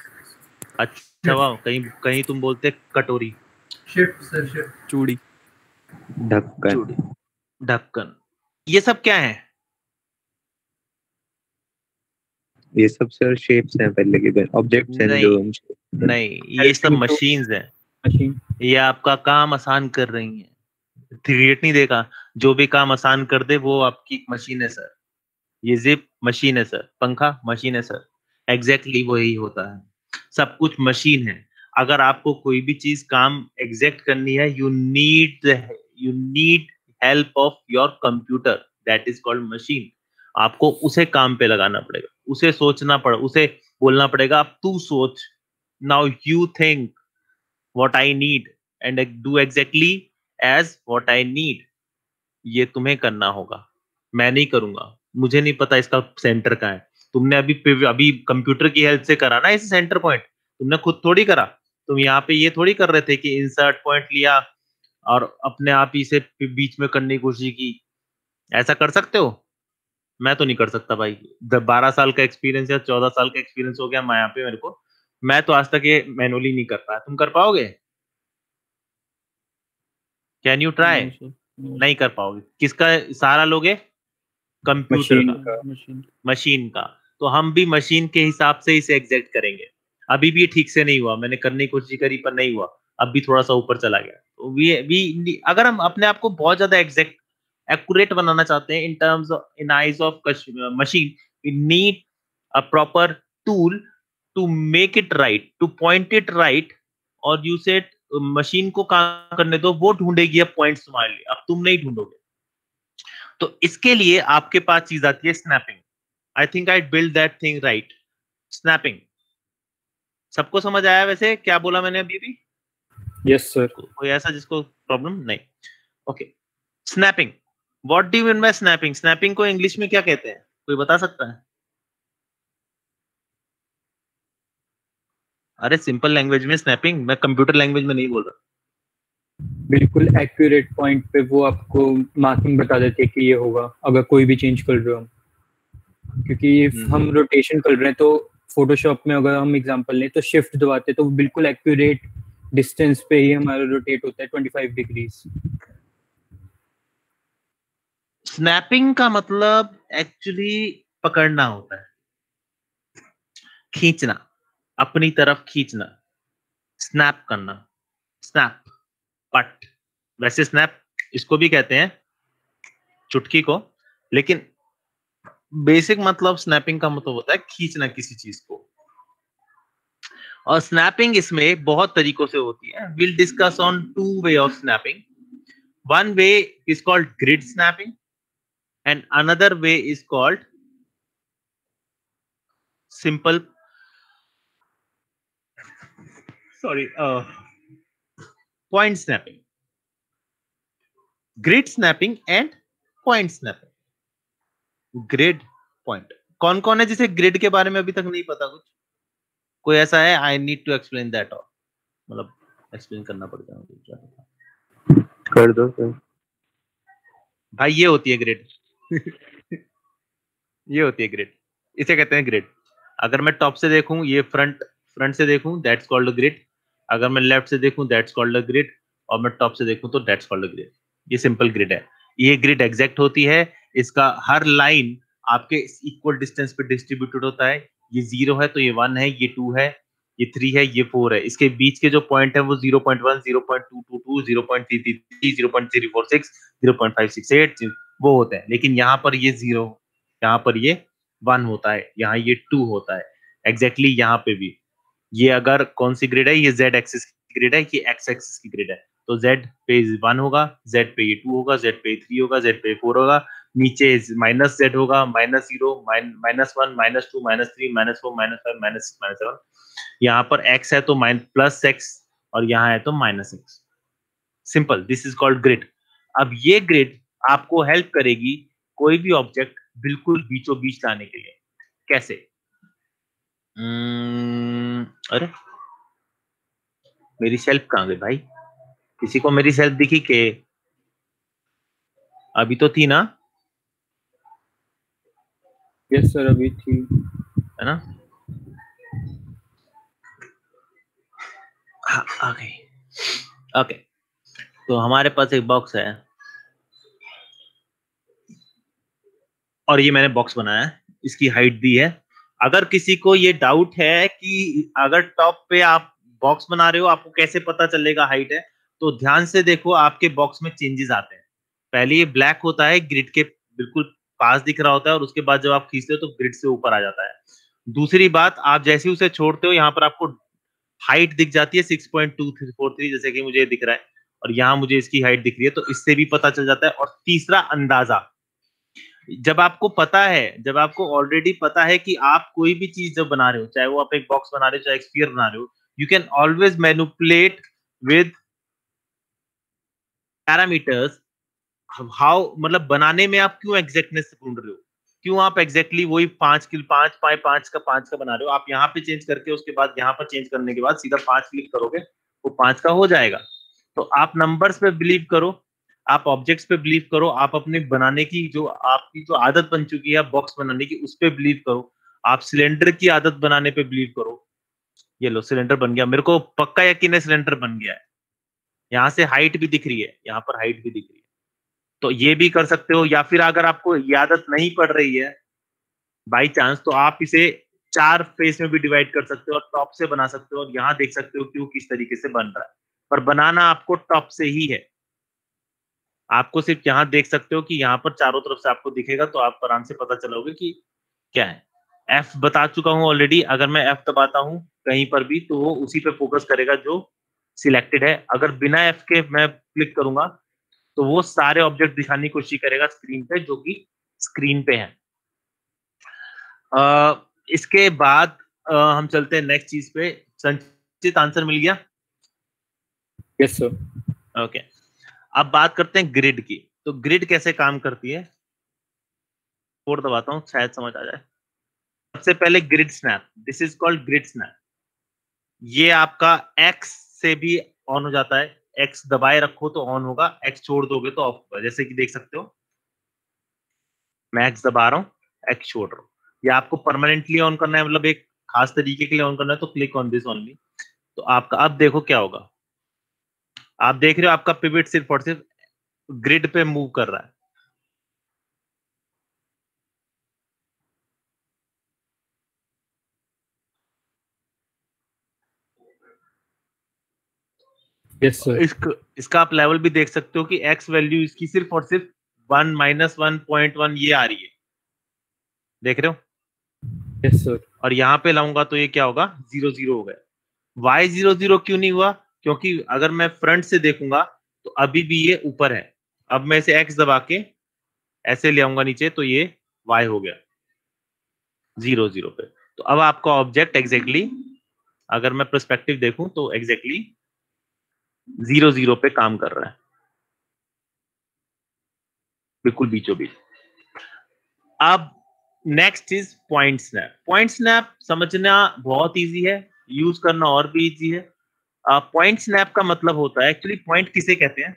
अच्छा वाह, कहीं कहीं तुम बोलते कटोरी, शिफ्ट सर, शिफ्ट। चूड़ी। ढक्कन। ढक्कन। ये सब क्या है? ये सब सर शेप्स हैं, पहले के ऑब्जेक्ट्स हैं जो नहीं, ये सब मशीन्स हैं, मशीन। ये आपका काम आसान कर रही हैं। क्रिएट नहीं देखा, जो भी काम आसान कर दे वो आपकी एक मशीन है सर। ये जिप मशीन है सर, पंखा मशीन है सर, एग्जैक्टली वही होता है, सब कुछ मशीन है। अगर आपको कोई भी चीज काम एग्जैक्ट करनी है, you need help of your computer, that is called machine. आपको उसे काम पे लगाना पड़ेगा, उसे सोचना पड़ेगा, उसे बोलना पड़ेगा अब तू सोच, now you think what I need and do exactly as what I need. ये तुम्हें करना होगा, मैं नहीं करूंगा, मुझे नहीं पता इसका सेंटर कहाँ है। तुमने अभी कंप्यूटर की हेल्प से करा ना इसे सेंटर पॉइंट, तुमने खुद थोड़ी करा। तुम यहाँ पे ये थोड़ी कर रहे थे कि इंसर्ट पॉइंट लिया और अपने आप ही से बीच में करने की कोशिश की। ऐसा कर सकते हो? मैं तो नहीं कर सकता भाई, 12 साल का एक्सपीरियंस या 14 साल का एक्सपीरियंस हो गया मैं यहाँ पे, मेरे को, मैं तो आज तक ये मैनुअली नहीं कर पाया। तुम कर पाओगे? Can you try? नहीं कर पाओगे। किसका सहारा लोगे? कंप्यूटर का, मशीन का। तो हम भी मशीन के हिसाब से इसे एग्जैक्ट करेंगे। अभी भी ये ठीक से नहीं हुआ, मैंने करने की कोशिश करी पर नहीं हुआ, अब भी थोड़ा सा ऊपर चला गया। तो वी अगर हम अपने आप को बहुत ज्यादा एग्जैक्ट एक्यूरेट बनाना चाहते हैं in terms in eyes of machine, we need a proper tool to make it right, to point it right, और यू सेट मशीन को काम करने दो, वो ढूंढेगी अब पॉइंट्स तुम्हारे लिए, अब तुम नहीं ढूंढोगे। तो इसके लिए आपके पास चीज आती है snapping. I think I build that thing right. Snapping सबको समझ आया वैसे क्या बोला मैंने अभी भी? Yes sir. कोई ऐसा जिसको प्रॉब्लम नहीं? Okay, snapping, what do you mean by snapping? Snapping को इंग्लिश में क्या कहते हैं, कोई बता सकता है? अरे सिंपल लैंग्वेज में स्नैपिंग, मैं कंप्यूटर लैंग्वेज में नहीं बोल रहा। बिल्कुल एक्यूरेट पॉइंट पे वो आपको मार्किंग बता देते हैं कि ये होगा अगर कोई भी चेंज कर रहे हो हम, क्योंकि हम रोटेशन कर रहे हैं तो फोटोशॉप में अगर हम एग्जांपल लें तो शिफ्ट दबाते तो बिल्कुल एक्यूरेट डिस्टेंस पे ही हमारा रोटेट होता है 25 डिग्रीज। स्नैपिंग का मतलब एक्चुअली पकड़ना होता है, खींचना, अपनी तरफ खींचना, स्नैप करना, स्नैप पट। वैसे स्नैप इसको भी कहते हैं, चुटकी को, लेकिन बेसिक मतलब स्नैपिंग का मतलब होता है खींचना किसी चीज को। और स्नैपिंग इसमें बहुत तरीकों से होती है। Will discuss on two way of snapping. One way is called grid snapping and another way is called simple point snapping. Grid snapping and point snapping. Grid point, कौन कौन है जिसे ग्रिड के बारे में अभी तक नहीं पता कुछ? कोई ऐसा है? I need to explain that, और मतलब एक्सप्लेन करना पड़ता है। कर दो सर। भाई ये होती है ग्रिड ये होती है ग्रिड, इसे कहते हैं ग्रिड। अगर मैं टॉप से देखूं, ये फ्रंट से देखूं, दैट्स कॉल्ड ग्रिड। अगर मैं लेफ्ट से देखूं, दैट्स कॉल्ड ग्रिड। और मैं टॉप से देखूं तो दैट्स कॉल्ड ग्रिड। ये सिंपल ग्रिड है। ये ग्रिड एग्जैक्ट होती है, इसका हर लाइन आपके इक्वल डिस्टेंस पे डिस्ट्रीब्यूटेड होता है। ये 0 है तो ये 1 है, ये 2 है, ये 3 है, ये 4 है। इसके बीच के जो पॉइंट है वो 0.1, 0.222, 0.333, 0.346, 0.568 वो होते हैं। लेकिन यहाँ पर ये 0, यहाँ पर ये 1 होता है, यहाँ ये 2 होता है। एग्जैक्टली यहाँ पे भी ये अगर कौन सी ग्रिड है, ये z एक्सिस की ग्रिड है, ये x एक्सिस की ग्रिड है। तो z पे 1 होगा, z पे ये 2 होगा, z पे 3 होगा, z पे 4 होगा, नीचे माइनस जेड होगा, -0, -1, -2, -3, -4, -5, -6, -7। यहाँ पर x है तो +x और यहाँ है तो -x। Simple, this is called grid. अब ये ग्रिड आपको हेल्प करेगी कोई भी ऑब्जेक्ट बिल्कुल बीचों बीच लाने के लिए। कैसे? अरे मेरी सेल्फ कहाँ गई भाई? किसी को मेरी सेल्फ दिखी के? अभी तो थी ना? यस सर, अभी थी, है ना? हाँ, आ गई। ओके, तो हमारे पास एक बॉक्स है और ये मैंने बॉक्स बनाया है, इसकी हाइट दी है। अगर किसी को ये डाउट है कि अगर टॉप पे आप बॉक्स बना रहे हो आपको कैसे पता चलेगा हाइट है, तो ध्यान से देखो आपके बॉक्स में चेंजेस आते हैं। पहले ये ब्लैक होता है, ग्रिड के बिल्कुल पास दिख रहा होता है, और उसके बाद जब आप खींचते हो तो ग्रिड से ऊपर आ जाता है। दूसरी बात, आप जैसे ही उसे छोड़ते हो यहाँ पर आपको हाइट दिख जाती है 6.243, जैसे कि मुझे दिख रहा है, और यहाँ मुझे इसकी हाइट दिख रही है, तो इससे भी पता चल जाता है। और तीसरा अंदाजा, जब आपको पता है, जब आपको ऑलरेडी पता है कि आप कोई भी चीज जब बना रहे हो, चाहे वो आप एक बॉक्स बना रहे हो, चाहे एक स्फीयर बना रहे हो, you can always manipulate with parameters. How, मतलब बनाने में आप क्यों एग्जैक्टनेस ढूंढ रहे हो, क्यों आप एग्जैक्टली वही 5 का बना रहे हो, आप यहाँ पे चेंज करके उसके बाद यहाँ पर चेंज करने के बाद सीधा 5 क्लिक करोगे, वो 5 का हो जाएगा। तो आप नंबर्स पे बिलीव करो, आप ऑब्जेक्ट्स पे बिलीव करो, आप अपने बनाने की जो आपकी जो आदत बन चुकी है बॉक्स बनाने की, उस पे बिलीव करो, आप सिलेंडर की आदत बनाने पे बिलीव करो। ये लो, सिलेंडर बन गया, मेरे को पक्का यकीन है सिलेंडर बन गया है। यहाँ से हाइट भी दिख रही है, यहाँ पर हाइट भी दिख रही है, तो ये भी कर सकते हो। या फिर अगर आपको ये आदत नहीं पड़ रही है बाई चांस, तो आप इसे 4 फेस में भी डिवाइड कर सकते हो और टॉप से बना सकते हो, और यहाँ देख सकते हो क्यों किस तरीके से बन रहा है। पर बनाना आपको टॉप से ही है, आपको सिर्फ यहाँ देख सकते हो कि यहाँ पर चारों तरफ से आपको दिखेगा, तो आप आराम से पता चलोगे कि क्या है। F बता चुका हूँ ऑलरेडी, अगर मैं F दबाता हूँ कहीं पर भी तो वो उसी पे फोकस करेगा जो सिलेक्टेड है। अगर बिना F के मैं क्लिक करूंगा तो वो सारे ऑब्जेक्ट दिखाने की कोशिश करेगा स्क्रीन पे जो कि स्क्रीन पे है। इसके बाद हम चलते हैं नेक्स्ट चीज पे। संचित, आंसर मिल गया? Yes sir. ओके, अब बात करते हैं ग्रिड की। तो ग्रिड कैसे काम करती है, कोड दबाता हूँ शायद समझ आ जाए। सबसे पहले grid snap, this is called grid snap. ये आपका एक्स से भी ऑन हो जाता है, एक्स दबाए रखो तो ऑन होगा, एक्स छोड़ दोगे तो ऑफ होगा। जैसे कि देख सकते हो मैं एक्स दबा रहा हूँ, एक्स छोड़ रहा हूँ। या आपको परमानेंटली ऑन करना है, मतलब एक खास तरीके के लिए ऑन करना है, तो क्लिक ऑन दिस ओनली। तो आपका अब देखो क्या होगा, आप देख रहे हो आपका पिवट सिर्फ और सिर्फ ग्रिड पे मूव कर रहा है। Yes sir. इसका आप लेवल भी देख सकते हो कि एक्स वैल्यू इसकी सिर्फ और सिर्फ 1 -1.1 ये आ रही है, देख रहे हो? Yes sir. और यहाँ पे लाऊंगा तो ये क्या होगा, 0 0 हो गया। वाई 0 0 क्यों नहीं हुआ? क्योंकि अगर मैं फ्रंट से देखूंगा तो अभी भी ये ऊपर है। अब मैं इसे एक्स दबा के ऐसे ले आऊंगा नीचे तो ये वाई हो गया 0 0 पे। तो अब आपका ऑब्जेक्ट एग्जैक्टली, अगर मैं पर्सपेक्टिव देखूं तो एग्जैक्टली 0 0 पे काम कर रहा है, बिल्कुल बीचों बीच। अब next is point snap. Point snap समझना बहुत इजी है, यूज करना और भी इजी है। पॉइंट स्नैप का मतलब होता है, एक्चुअली पॉइंट किसे कहते हैं,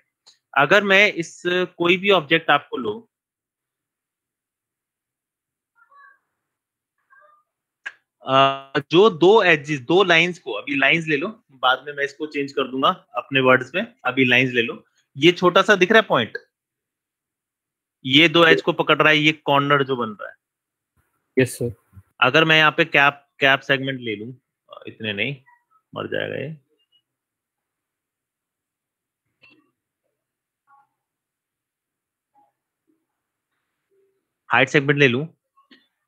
अगर मैं इस कोई भी ऑब्जेक्ट आपको लो, जो दो एजेस, दो लाइंस को, अभी लाइंस ले लो, बाद में मैं इसको चेंज कर दूंगा अपने वर्ड्स में, अभी लाइंस ले लो। ये छोटा सा दिख रहा है पॉइंट, ये दो एज को पकड़ रहा है, ये कॉर्नर जो बन रहा है। Yes sir. अगर मैं यहाँ पे कैप सेगमेंट ले लूं, इतने नहीं, मर जाएगा ये। हाइट सेगमेंट ले लूं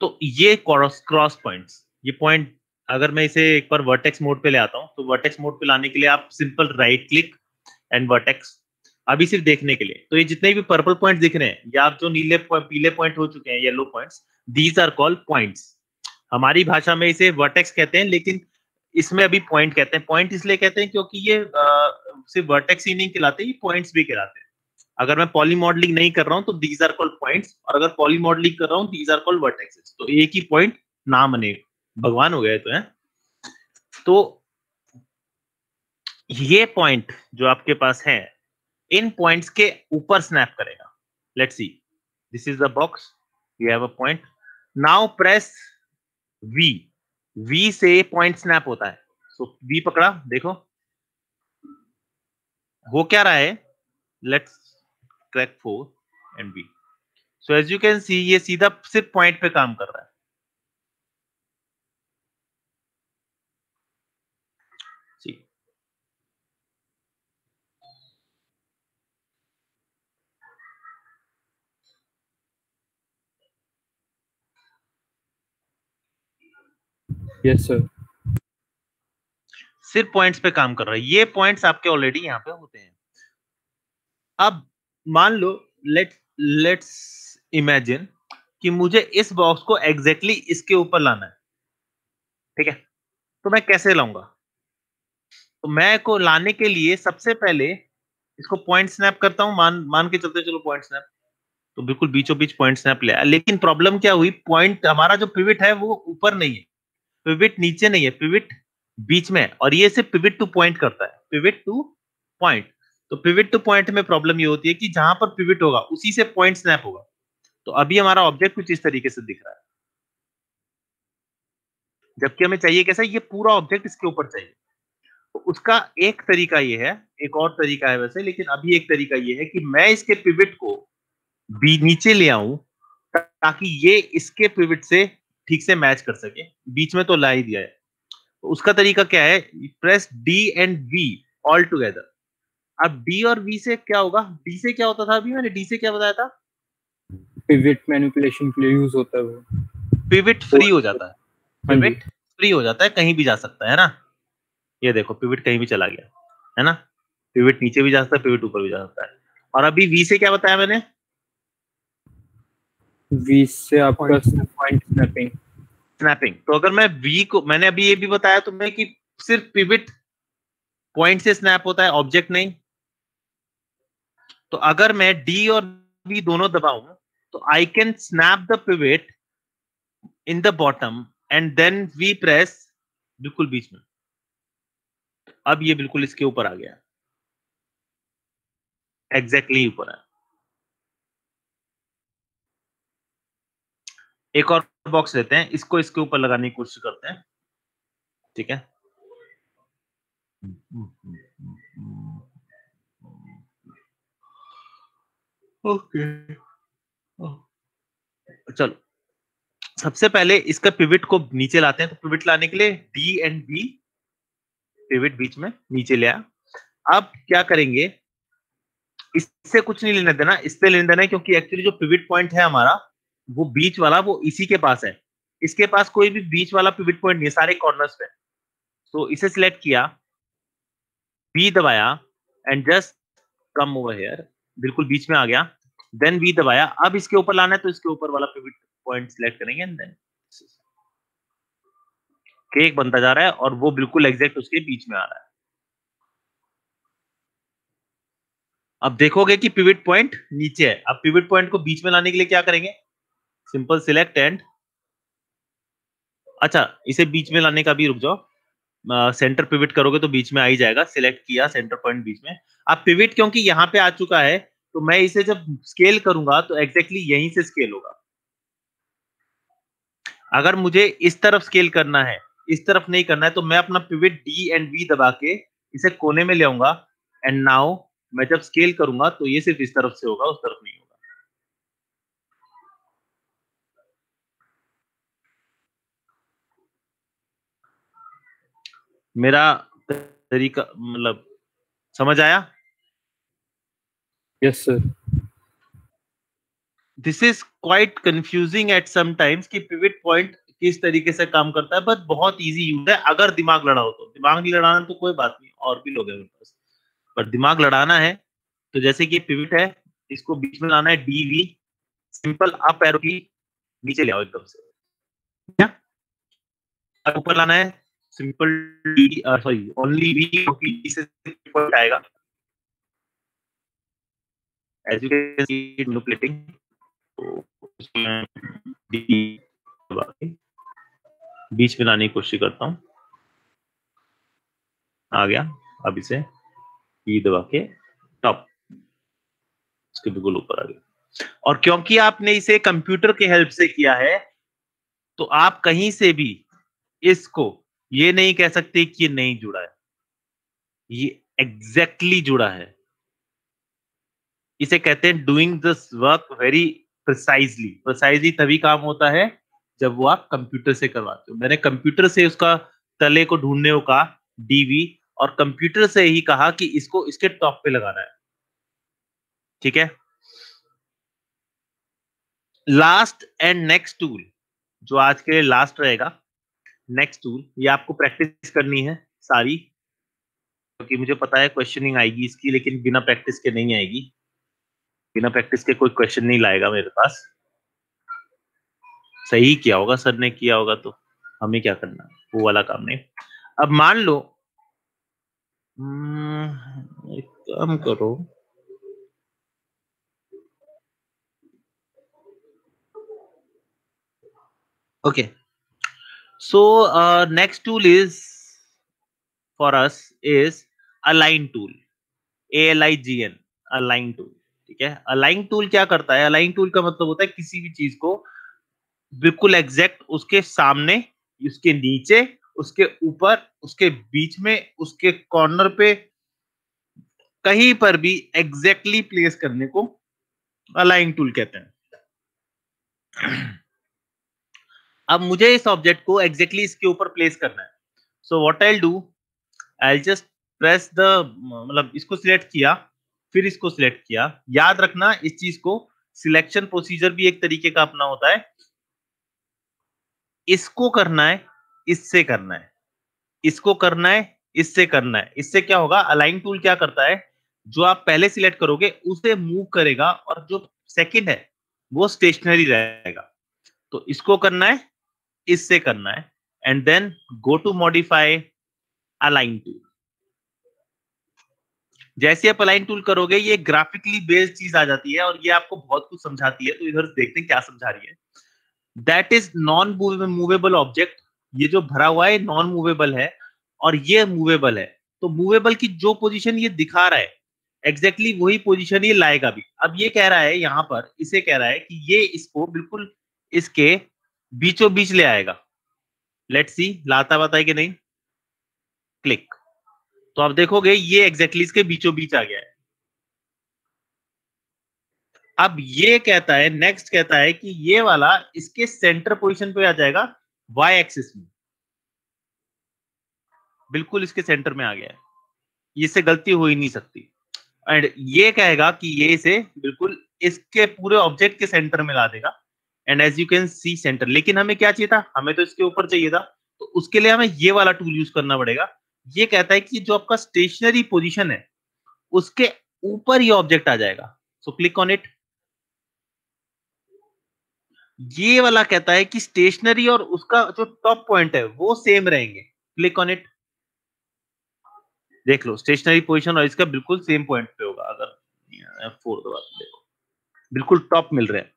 तो ये क्रॉस पॉइंट्स, ये पॉइंट अगर मैं इसे एक बार वर्टेक्स मोड पे ले आता हूं, तो वर्टेक्स मोड पे लाने के लिए आप simple right click and vertex, अभी सिर्फ देखने के लिए। तो ये जितने भी पर्पल पॉइंट दिख रहे हैं या जो नीले पीले पॉइंट हो चुके हैं, yellow points, these are called points. हमारी भाषा में इसे वर्टेक्स कहते हैं, लेकिन इसमें अभी पॉइंट कहते हैं। पॉइंट इसलिए कहते हैं क्योंकि ये सिर्फ वर्टेक्स ही नहीं कहलाते, ये पॉइंट्स भी कहलाते हैं। अगर मैं पॉली मॉडलिंग नहीं कर रहा हूं तो दीज आर कॉल्ड पॉइंट्स, और अगर पॉली मॉडलिंग कर रहा हूं दीज आर कॉल्ड वर्टेक्सेस। तो एक ही पॉइंट ना बने, भगवान हो गए तो है। तो ये पॉइंट जो आपके पास है, इन पॉइंट्स के ऊपर स्नैप करेगा। Let's see, this is the box, you have a point, now press V। V से पॉइंट स्नैप होता है। सो V पकड़ा, देखो हो क्या रहा है। Let's crack 4 and V। So as you can see, ये सीधा सिर्फ पॉइंट पे काम कर रहा है। See, yes sir. सिर्फ पॉइंट्स पे काम कर रहा है। ये पॉइंट्स आपके ऑलरेडी यहाँ पे होते हैं। अब मान लो, लेट्स इमेजिन कि मुझे इस बॉक्स को एग्जैक्टली इसके ऊपर लाना है, ठीक है। तो मैं कैसे लाऊंगा? तो मैं को लाने के लिए सबसे पहले इसको पॉइंट स्नैप करता हूं, मान के चलते चलो पॉइंट स्नैप। तो बिल्कुल बीचों बीच पॉइंट स्नैप ले आया, लेकिन प्रॉब्लम क्या हुई, पॉइंट हमारा जो पिवट है वो ऊपर नहीं है, पिवट नीचे नहीं है, पिवट बीच में है, और ये सिर्फ पिवट टू पॉइंट करता है, पिवट टू पॉइंट। तो पिवट टू पॉइंट में प्रॉब्लम ये होती है कि जहां पर पिवट होगा उसी से पॉइंट स्नैप होगा। तो अभी हमारा ऑब्जेक्ट कुछ इस तरीके से दिख रहा है, जबकि हमें चाहिए कैसा, ये पूरा ऑब्जेक्ट इसके ऊपर चाहिए। तो उसका एक तरीका ये है, एक और तरीका है वैसे, लेकिन अभी एक तरीका ये है कि मैं इसके पिवट को भी नीचे ले आऊं ताकि ये इसके पिवट से ठीक से मैच कर सके। बीच में तो ला ही दिया है। तो उसका तरीका क्या है, press D and V all together. अब D और V से क्या होगा, D से क्या होता था, अभी मैंने D से क्या बताया था, पिवट मैनिपुलेशन के लिए यूज होता है वो। पिवट फ्री हो जाता है, पिवट फ्री हो जाता है, कहीं भी जा सकता है ना। ये देखो पिवट कहीं भी चला गया है ना, पिवट नीचे भी जा सकता है, पिवट ऊपर भी जा सकता है। और अभी V से क्या बताया मैंने, V से आपका पॉइंट स्नैपिंग। स्नैपिंग। तो अगर मैं V को, मैंने अभी ये भी बताया तुम्हें कि सिर्फ पिवट पॉइंट से स्नैप होता है, ऑब्जेक्ट नहीं। तो अगर मैं D और V दोनों दबाऊं तो I can snap the pivot in the bottom and then V press बिल्कुल बीच में। अब ये बिल्कुल इसके ऊपर आ गया, एग्जैक्टली ऊपर है। एक और बॉक्स लेते हैं, इसको इसके ऊपर लगाने की कोशिश करते हैं, ठीक है। ओके, चलो सबसे पहले इसका पिवट को नीचे लाते हैं। तो पिवट लाने के लिए D एंड V, पिवट बीच में नीचे ले आया। अब क्या करेंगे, इससे कुछ नहीं लेना देना, इससे लेना देना है, क्योंकि एक्चुअली जो पिवट पॉइंट है हमारा वो बीच वाला, वो इसी के पास है। इसके पास कोई भी बीच वाला पिवट पॉइंट नहीं है, सारे कॉर्नर्स पे। तो इसे सिलेक्ट किया, V दबाया and just come over here, बिल्कुल बीच में आ गया। देन V दबाया, अब इसके ऊपर लाना है तो इसके ऊपर वाला पिवट पॉइंट सिलेक्ट करेंगे एंड देन केक बनता जा रहा है और वो बिल्कुल एग्जैक्ट उसके बीच में आ रहा है। अब देखोगे कि पिवट पॉइंट नीचे है। अब पिवट पॉइंट को बीच में लाने के लिए क्या करेंगे, सिंपल सिलेक्ट एंड, अच्छा इसे बीच में लाने का भी रुक जाओ, सेंटर पिवट करोगे तो बीच में आ ही जाएगा। सिलेक्ट किया सेंटर पॉइंट बीच में। अब पिवट क्योंकि यहाँ पे आ चुका है तो मैं इसे जब स्केल करूंगा तो एग्जैक्टली यहीं से स्केल होगा। अगर मुझे इस तरफ स्केल करना है, इस तरफ नहीं करना है, तो मैं अपना पिवट D एंड V दबा के इसे कोने में ले आऊंगा एंड नाउ मैं जब स्केल करूंगा तो ये सिर्फ इस तरफ से होगा, उस तरफ नहीं होगा। मेरा तरीका मतलब समझ आया? Yes sir. This is quite confusing at some times कि पिवट पॉइंट किस तरीके से काम करता है, बट बहुत इजी यूज है अगर दिमाग लड़ा हो तो। दिमाग नहीं लड़ाना तो कोई बात नहीं, और भी लोग हैं मेरे पास, पर दिमाग लड़ाना है तो जैसे कि पिवट है, इसको बीच में लाना है डीवी, सिंपल अप एरो की नीचे ले आओ एकदम से, क्या और ऊपर लाना है simple D, sorry only V, क्योंकि इससे पॉइंट आएगा। As you can see it manipulating, तो इसमें डी दबा के बीच में लाने की कोशिश करता हूँ, आ गया। अब इसे ई दबा के टॉप, इसके बिल्कुल ऊपर आ गया। और क्योंकि आपने इसे कंप्यूटर के हेल्प से किया है, तो आप कहीं से भी इसको ये नहीं कह सकते कि ये नहीं जुड़ा है, ये एग्जैक्टली जुड़ा है। इसे कहते हैं doing this work very precisely. Precisely तभी काम होता है जब वो आप कंप्यूटर से करवाते हो। मैंने कंप्यूटर से उसका तले को ढूंढने को कहा डीवी, और कंप्यूटर से ही कहा कि इसको इसके टॉप पे लगाना है, ठीक है। लास्ट एंड नेक्स्ट टूल, जो आज के लिए लास्ट रहेगा, नेक्स्ट टूल, ये आपको प्रैक्टिस करनी है सारी, क्योंकि मुझे पता है क्वेश्चनिंग आएगी इसकी, लेकिन बिना प्रैक्टिस के नहीं आएगी। बिना प्रैक्टिस के कोई क्वेश्चन नहीं लाएगा मेरे पास। सही किया होगा सर ने, किया होगा तो हमें क्या करना, वो वाला काम नहीं। अब मान लो एक काम करो, okay, so next tool is for us is align tool, ALIGN, align tool, ठीक है। align tool क्या करता है? align tool का मतलब होता है किसी भी चीज को बिल्कुल एग्जैक्ट उसके सामने, उसके नीचे, उसके ऊपर, उसके बीच में, उसके कॉर्नर पे, कहीं पर भी एग्जैक्टली प्लेस करने को अलाइन टूल कहते हैं। अब मुझे इस ऑब्जेक्ट को एग्जैक्टली इसके ऊपर प्लेस करना है, so what I will do, I just press the, मतलब इसको सिलेक्ट किया, फिर इसको सिलेक्ट किया। याद रखना इस चीज को, सिलेक्शन प्रोसीजर भी एक तरीके का अपना होता है। इसको करना है, इससे करना है, इसको करना है, इससे करना है। इससे क्या होगा, अलाइन टूल क्या करता है, जो आप पहले सिलेक्ट करोगे उसे मूव करेगा, और जो सेकंड है वो स्टेशनरी रहेगा। तो इसको करना है, इससे करना है, and then go to modify align tool. जैसे आप अलाइन टूल करोगे, ये ग्राफिकली बेस्ड चीज आ जाती है, और ये आपको बहुत कुछ समझाती है। तो इधर देखते हैं क्या समझा रही है। That is non movable object, ये जो भरा हुआ है नॉन मूवेबल है, और ये मूवेबल है। तो मूवेबल की जो पोजीशन ये दिखा रहा है, एग्जैक्टली वही पोजीशन ये लाएगा भी। अब ये कह रहा है यहाँ पर, इसे कह रहा है कि ये इसको बिल्कुल इसके बीचों बीच ले आएगा। लेट्स सी लाता वाता है कि नहीं, क्लिक, तो आप देखोगे ये एग्जैक्टली इसके बीचों बीच आ गया है। अब ये कहता है, नेक्स्ट कहता है कि ये वाला इसके सेंटर पोजीशन पे आ जाएगा, वाई एक्सिस में, बिल्कुल इसके सेंटर में आ गया है। इससे गलती हो ही नहीं सकती। एंड ये कहेगा कि ये इसे बिल्कुल इसके पूरे ऑब्जेक्ट के सेंटर में ला देगा। And as you can see centre, लेकिन हमें क्या चाहिए था, हमें तो इसके ऊपर चाहिए था, तो उसके लिए हमें ये वाला टूल यूज करना पड़ेगा। ये कहता है कि जो आपका स्टेशनरी पोजीशन है उसके ऊपर ये ऑब्जेक्ट आ जाएगा, सो क्लिक ऑन इट। ये वाला कहता है कि स्टेशनरी और उसका जो टॉप पॉइंट है वो सेम रहेंगे, क्लिक ऑन इट। देख लो स्टेशनरी पोजीशन और इसका बिल्कुल सेम पॉइंट पे होगा। अगर F4 दबा के देखो, बिल्कुल टॉप मिल रहे हैं।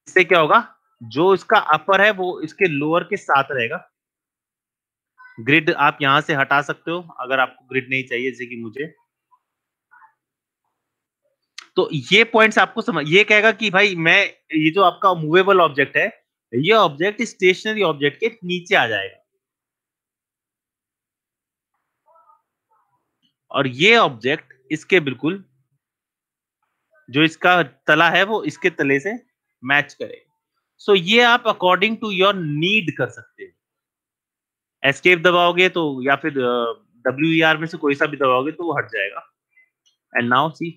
इससे क्या होगा, जो इसका अपर है वो इसके लोअर के साथ रहेगा। ग्रिड आप यहां से हटा सकते हो अगर आपको ग्रिड नहीं चाहिए, जैसे कि मुझे। तो ये पॉइंट्स आपको समझ, ये कहेगा कि भाई मैं, ये जो आपका मूवेबल ऑब्जेक्ट है, ये ऑब्जेक्ट स्टेशनरी ऑब्जेक्ट के नीचे आ जाएगा, और ये ऑब्जेक्ट इसके बिल्कुल, जो इसका तला है वो इसके तले से मैच करेगा। सो ये आप अकॉर्डिंग टू योर नीड कर सकते हो। एस्केप दबाओगे तो, या फिर WER में से कोई सा भी दबाओगे तो वो हट जाएगा। एंड नाउ सी,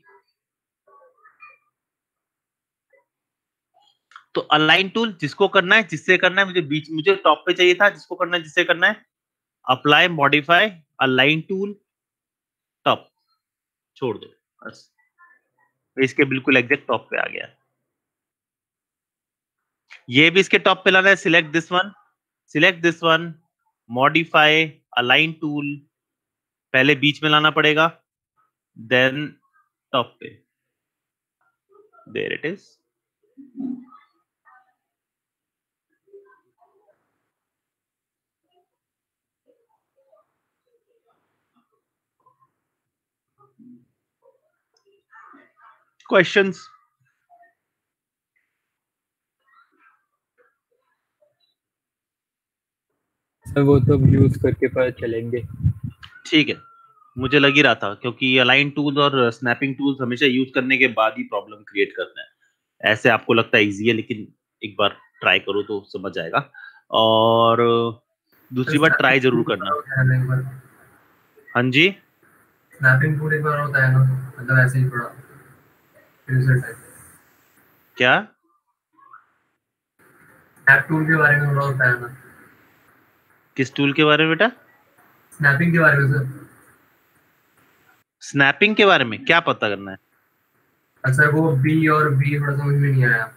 तो अलाइन टूल जिसको करना है, जिससे करना है, मुझे टॉप पे चाहिए था, जिसको करना है, जिससे करना है, apply modify align tool top, छोड़ दो बस। इसके बिल्कुल एग्जैक्ट टॉप पे आ गया। ये भी इसके टॉप पे लाना है। Select this one, modify, align tool, पहले बीच में लाना पड़ेगा, देन टॉप पे। There it is. Questions? Sir वो तो यूज करके पता चलेंगे। ठीक है, मुझे लग ही रहा था, क्योंकि अलाइन टूल और स्नैपिंग टूल्स हमेशा यूज करने के बाद ही प्रॉब्लम क्रिएट करते हैं। ऐसे आपको लगता है इजी है, लेकिन एक बार ट्राई करो तो समझ जाएगा। और दूसरी बार ट्राई जरूर करना। हाँ जी, स्नैपिंग टूल एक बार होता है ना, मतलब ऐसे ही थोड़ा यूजर टाइप। क्या स्नैप टूल के बारे में थोड़ा होता है ना? किस टूल के बारे में बेटा? स्नैपिंग के बारे में सर। स्नैपिंग के बारे में क्या पता करना है? अच्छा, वो बी और बी थोड़ा समझ में नहीं आया।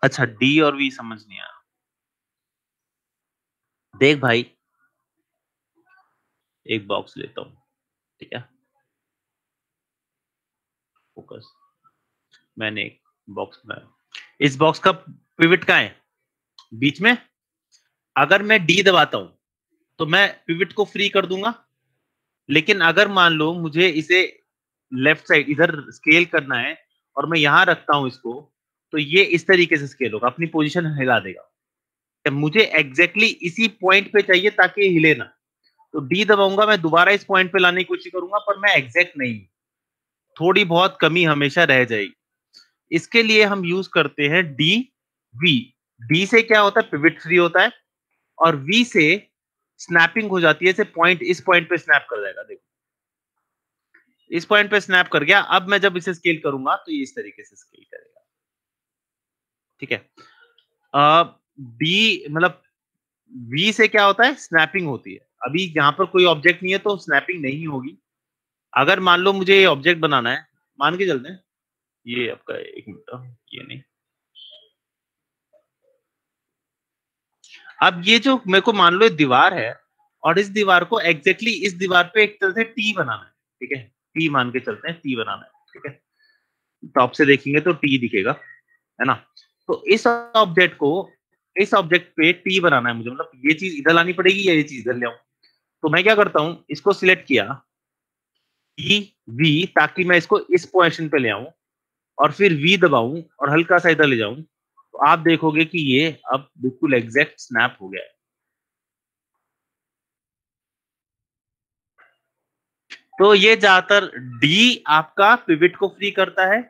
अच्छा, डी और वी समझ नहीं आया। देख भाई, एक बॉक्स लेता हूं, ठीक है? फोकस। मैंने एक बॉक्स बनाया, इस बॉक्स का पिवट कहाँ है? बीच में। अगर मैं डी दबाता हूं तो मैं पिवट को फ्री कर दूंगा, लेकिन अगर मान लो मुझे इसे लेफ्ट साइड इधर स्केल करना है और मैं यहां रखता हूं इसको, तो ये इस तरीके से स्केल होगा, अपनी पोजीशन हिला देगा। मुझे एग्जैक्टली इसी पॉइंट पे चाहिए ताकि ये हिले ना, तो डी दबाऊंगा, मैं दोबारा इस पॉइंट पे लाने की कोशिश करूंगा, पर मैं एग्जैक्ट नहीं, थोड़ी बहुत कमी हमेशा रह जाएगी। इसके लिए हम यूज करते हैं डी वी। डी से क्या होता है? पिवट फ्री होता है, और वी से स्नैपिंग हो जाती है। इस पॉइंट पे स्नैप कर जाएगा। देखो, इस पॉइंट पे स्नैप कर गया। अब मैं जब इसे स्केल करूंगा तो ये इस तरीके से स्केल करेगा, ठीक है? डी मतलब वी से क्या होता है? स्नैपिंग होती है। अभी यहाँ पर कोई ऑब्जेक्ट नहीं है तो स्नैपिंग नहीं होगी। अगर मान लो मुझे ये ऑब्जेक्ट बनाना है, मान के चलते हैं, ये आपका, एक मिनट, ये नहीं, अब ये जो मेरे को मान लो दीवार है, और इस दीवार को एग्जैक्टली इस दीवार पे एक तरह से टी बनाना है, ठीक है? टी मान के चलते हैं, टी बनाना है, ठीक है? टॉप से देखेंगे तो टी दिखेगा, है ना? तो इस ऑब्जेक्ट पे टी बनाना है मुझे, मतलब ये चीज इधर लानी पड़ेगी या ये चीज इधर ले आऊं। तो मैं क्या करता हूं, इसको सिलेक्ट किया टी वी, ताकि मैं इसको इस पोजीशन पे ले आऊं, और फिर वी दबाऊं और हल्का सा इधर ले जाऊं, तो आप देखोगे कि ये अब बिल्कुल एग्जैक्ट स्नैप हो गया है। तो ये ज्यादातर डी आपका पिवट को फ्री करता है,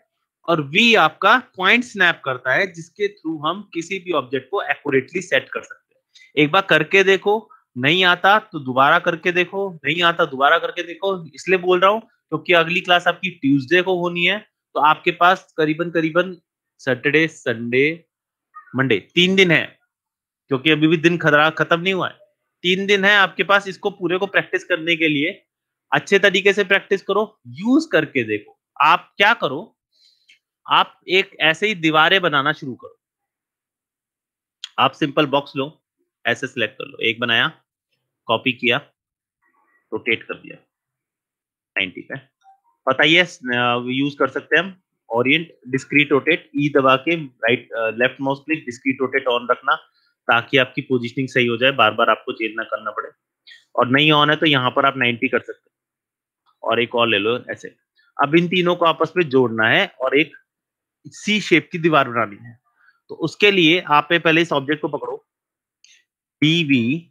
और वी आपका पॉइंट स्नैप करता है, जिसके थ्रू हम किसी भी ऑब्जेक्ट को एक्यूरेटली सेट कर सकते हैं। एक बार करके देखो, नहीं आता तो दोबारा करके देखो, नहीं आता दोबारा करके देखो। इसलिए बोल रहा हूँ क्योंकि अगली क्लास आपकी ट्यूसडे को होनी है, तो आपके पास करीबन करीबन सैटरडे, संडे, मंडे 3 दिन है, क्योंकि अभी भी दिन खत्म नहीं हुआ है। 3 दिन है आपके पास इसको पूरे को प्रैक्टिस करने के लिए। अच्छे तरीके से प्रैक्टिस करो, यूज करके देखो। आप क्या करो, आप एक ऐसे ही दीवारें बनाना शुरू करो। आप सिंपल बॉक्स लो, ऐसे सिलेक्ट कर लो, एक बनाया, कॉपी किया, रोटेट कर दिया 90 पे। पता ही है, यूज कर सकते हैं हम ओरिएंट, डिस्क्रीट रोटेट, ई दबा के right left mouse click, discrete rotate on रखना, ताकि आपकी पोजीशनिंग सही हो जाए, बार बार आपको चेंज ना करना पड़े। और नहीं ऑन है तो यहाँ पर आप 90 कर सकते हैं। और एक और ले लो ऐसे। अब इन तीनों को आपस में जोड़ना है और एक सी शेप की दीवार बनानी है। तो उसके लिए आप पहले इस ऑब्जेक्ट को पकड़ो, डीवी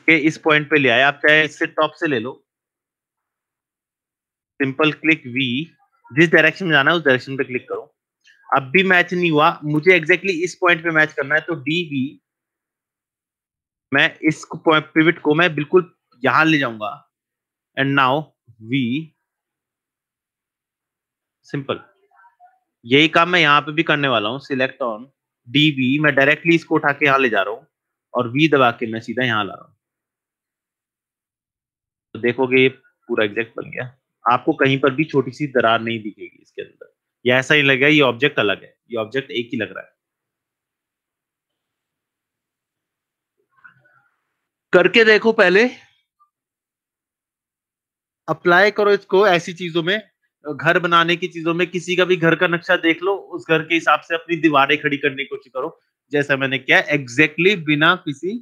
के इस पॉइंट पे ले आए, आप चाहे इससे टॉप से ले लो, सिंपल क्लिक वी, जिस डायरेक्शन में जाना है उस डायरेक्शन पे क्लिक करो। अब भी मैच नहीं हुआ, मुझे एग्जैक्टली इस पॉइंट पे मैच करना है, तो डीवी, मैं इस पिवट को मैं बिल्कुल यहां ले जाऊंगा, एंड नाउ वी, सिंपल यही काम मैं यहाँ पे भी करने वाला हूँ। सिलेक्ट ऑन डीवी, मैं डायरेक्टली इसको उठा के यहाँ ले जा रहा हूँ, और वी दबा के मैं सीधा यहाँ ला रहा हूँ। तो देखोगे ये पूरा एग्जैक्ट बन गया। आपको कहीं पर भी छोटी सी दरार नहीं दिखेगी इसके अंदर, या ऐसा ही लगेगा ये ऑब्जेक्ट अलग है, ये ऑब्जेक्ट एक ही लग रहा है। करके देखो पहले, अप्लाई करो इसको ऐसी चीजों में, घर बनाने की चीजों में। किसी का भी घर का नक्शा देख लो, उस घर के हिसाब से अपनी दीवारें खड़ी करने की कोशिश करो, जैसा मैंने किया एग्जैक्टली, बिना किसी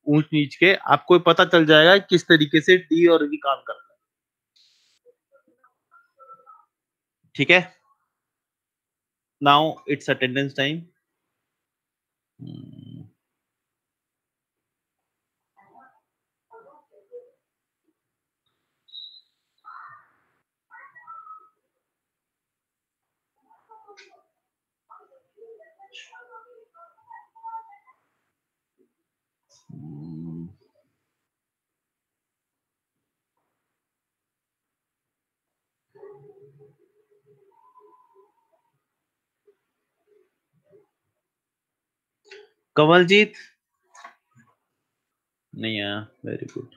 ऊंच नीच के। आपको पता चल जाएगा किस तरीके से डी और वी काम करता है। ठीक है, now it's attendance time. Kamaljeet नहीं आया, वेरी गुड।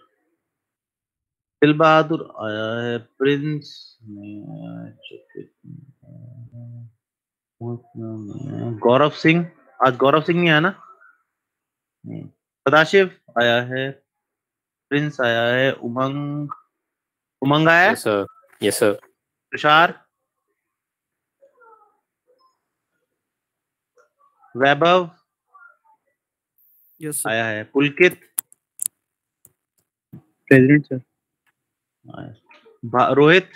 दिल बहादुर आया है, प्रिंस नहीं आया, गौरव सिंह, आज गौरव सिंह नहीं आया ना। सदाशिव आया है, प्रिंस आया है, उमंग, उमंग आया है। Yes sir, yes sir. Tushar, Vaibhav yes आया है, पुलकित, प्रेसिडेंट सर, रोहित,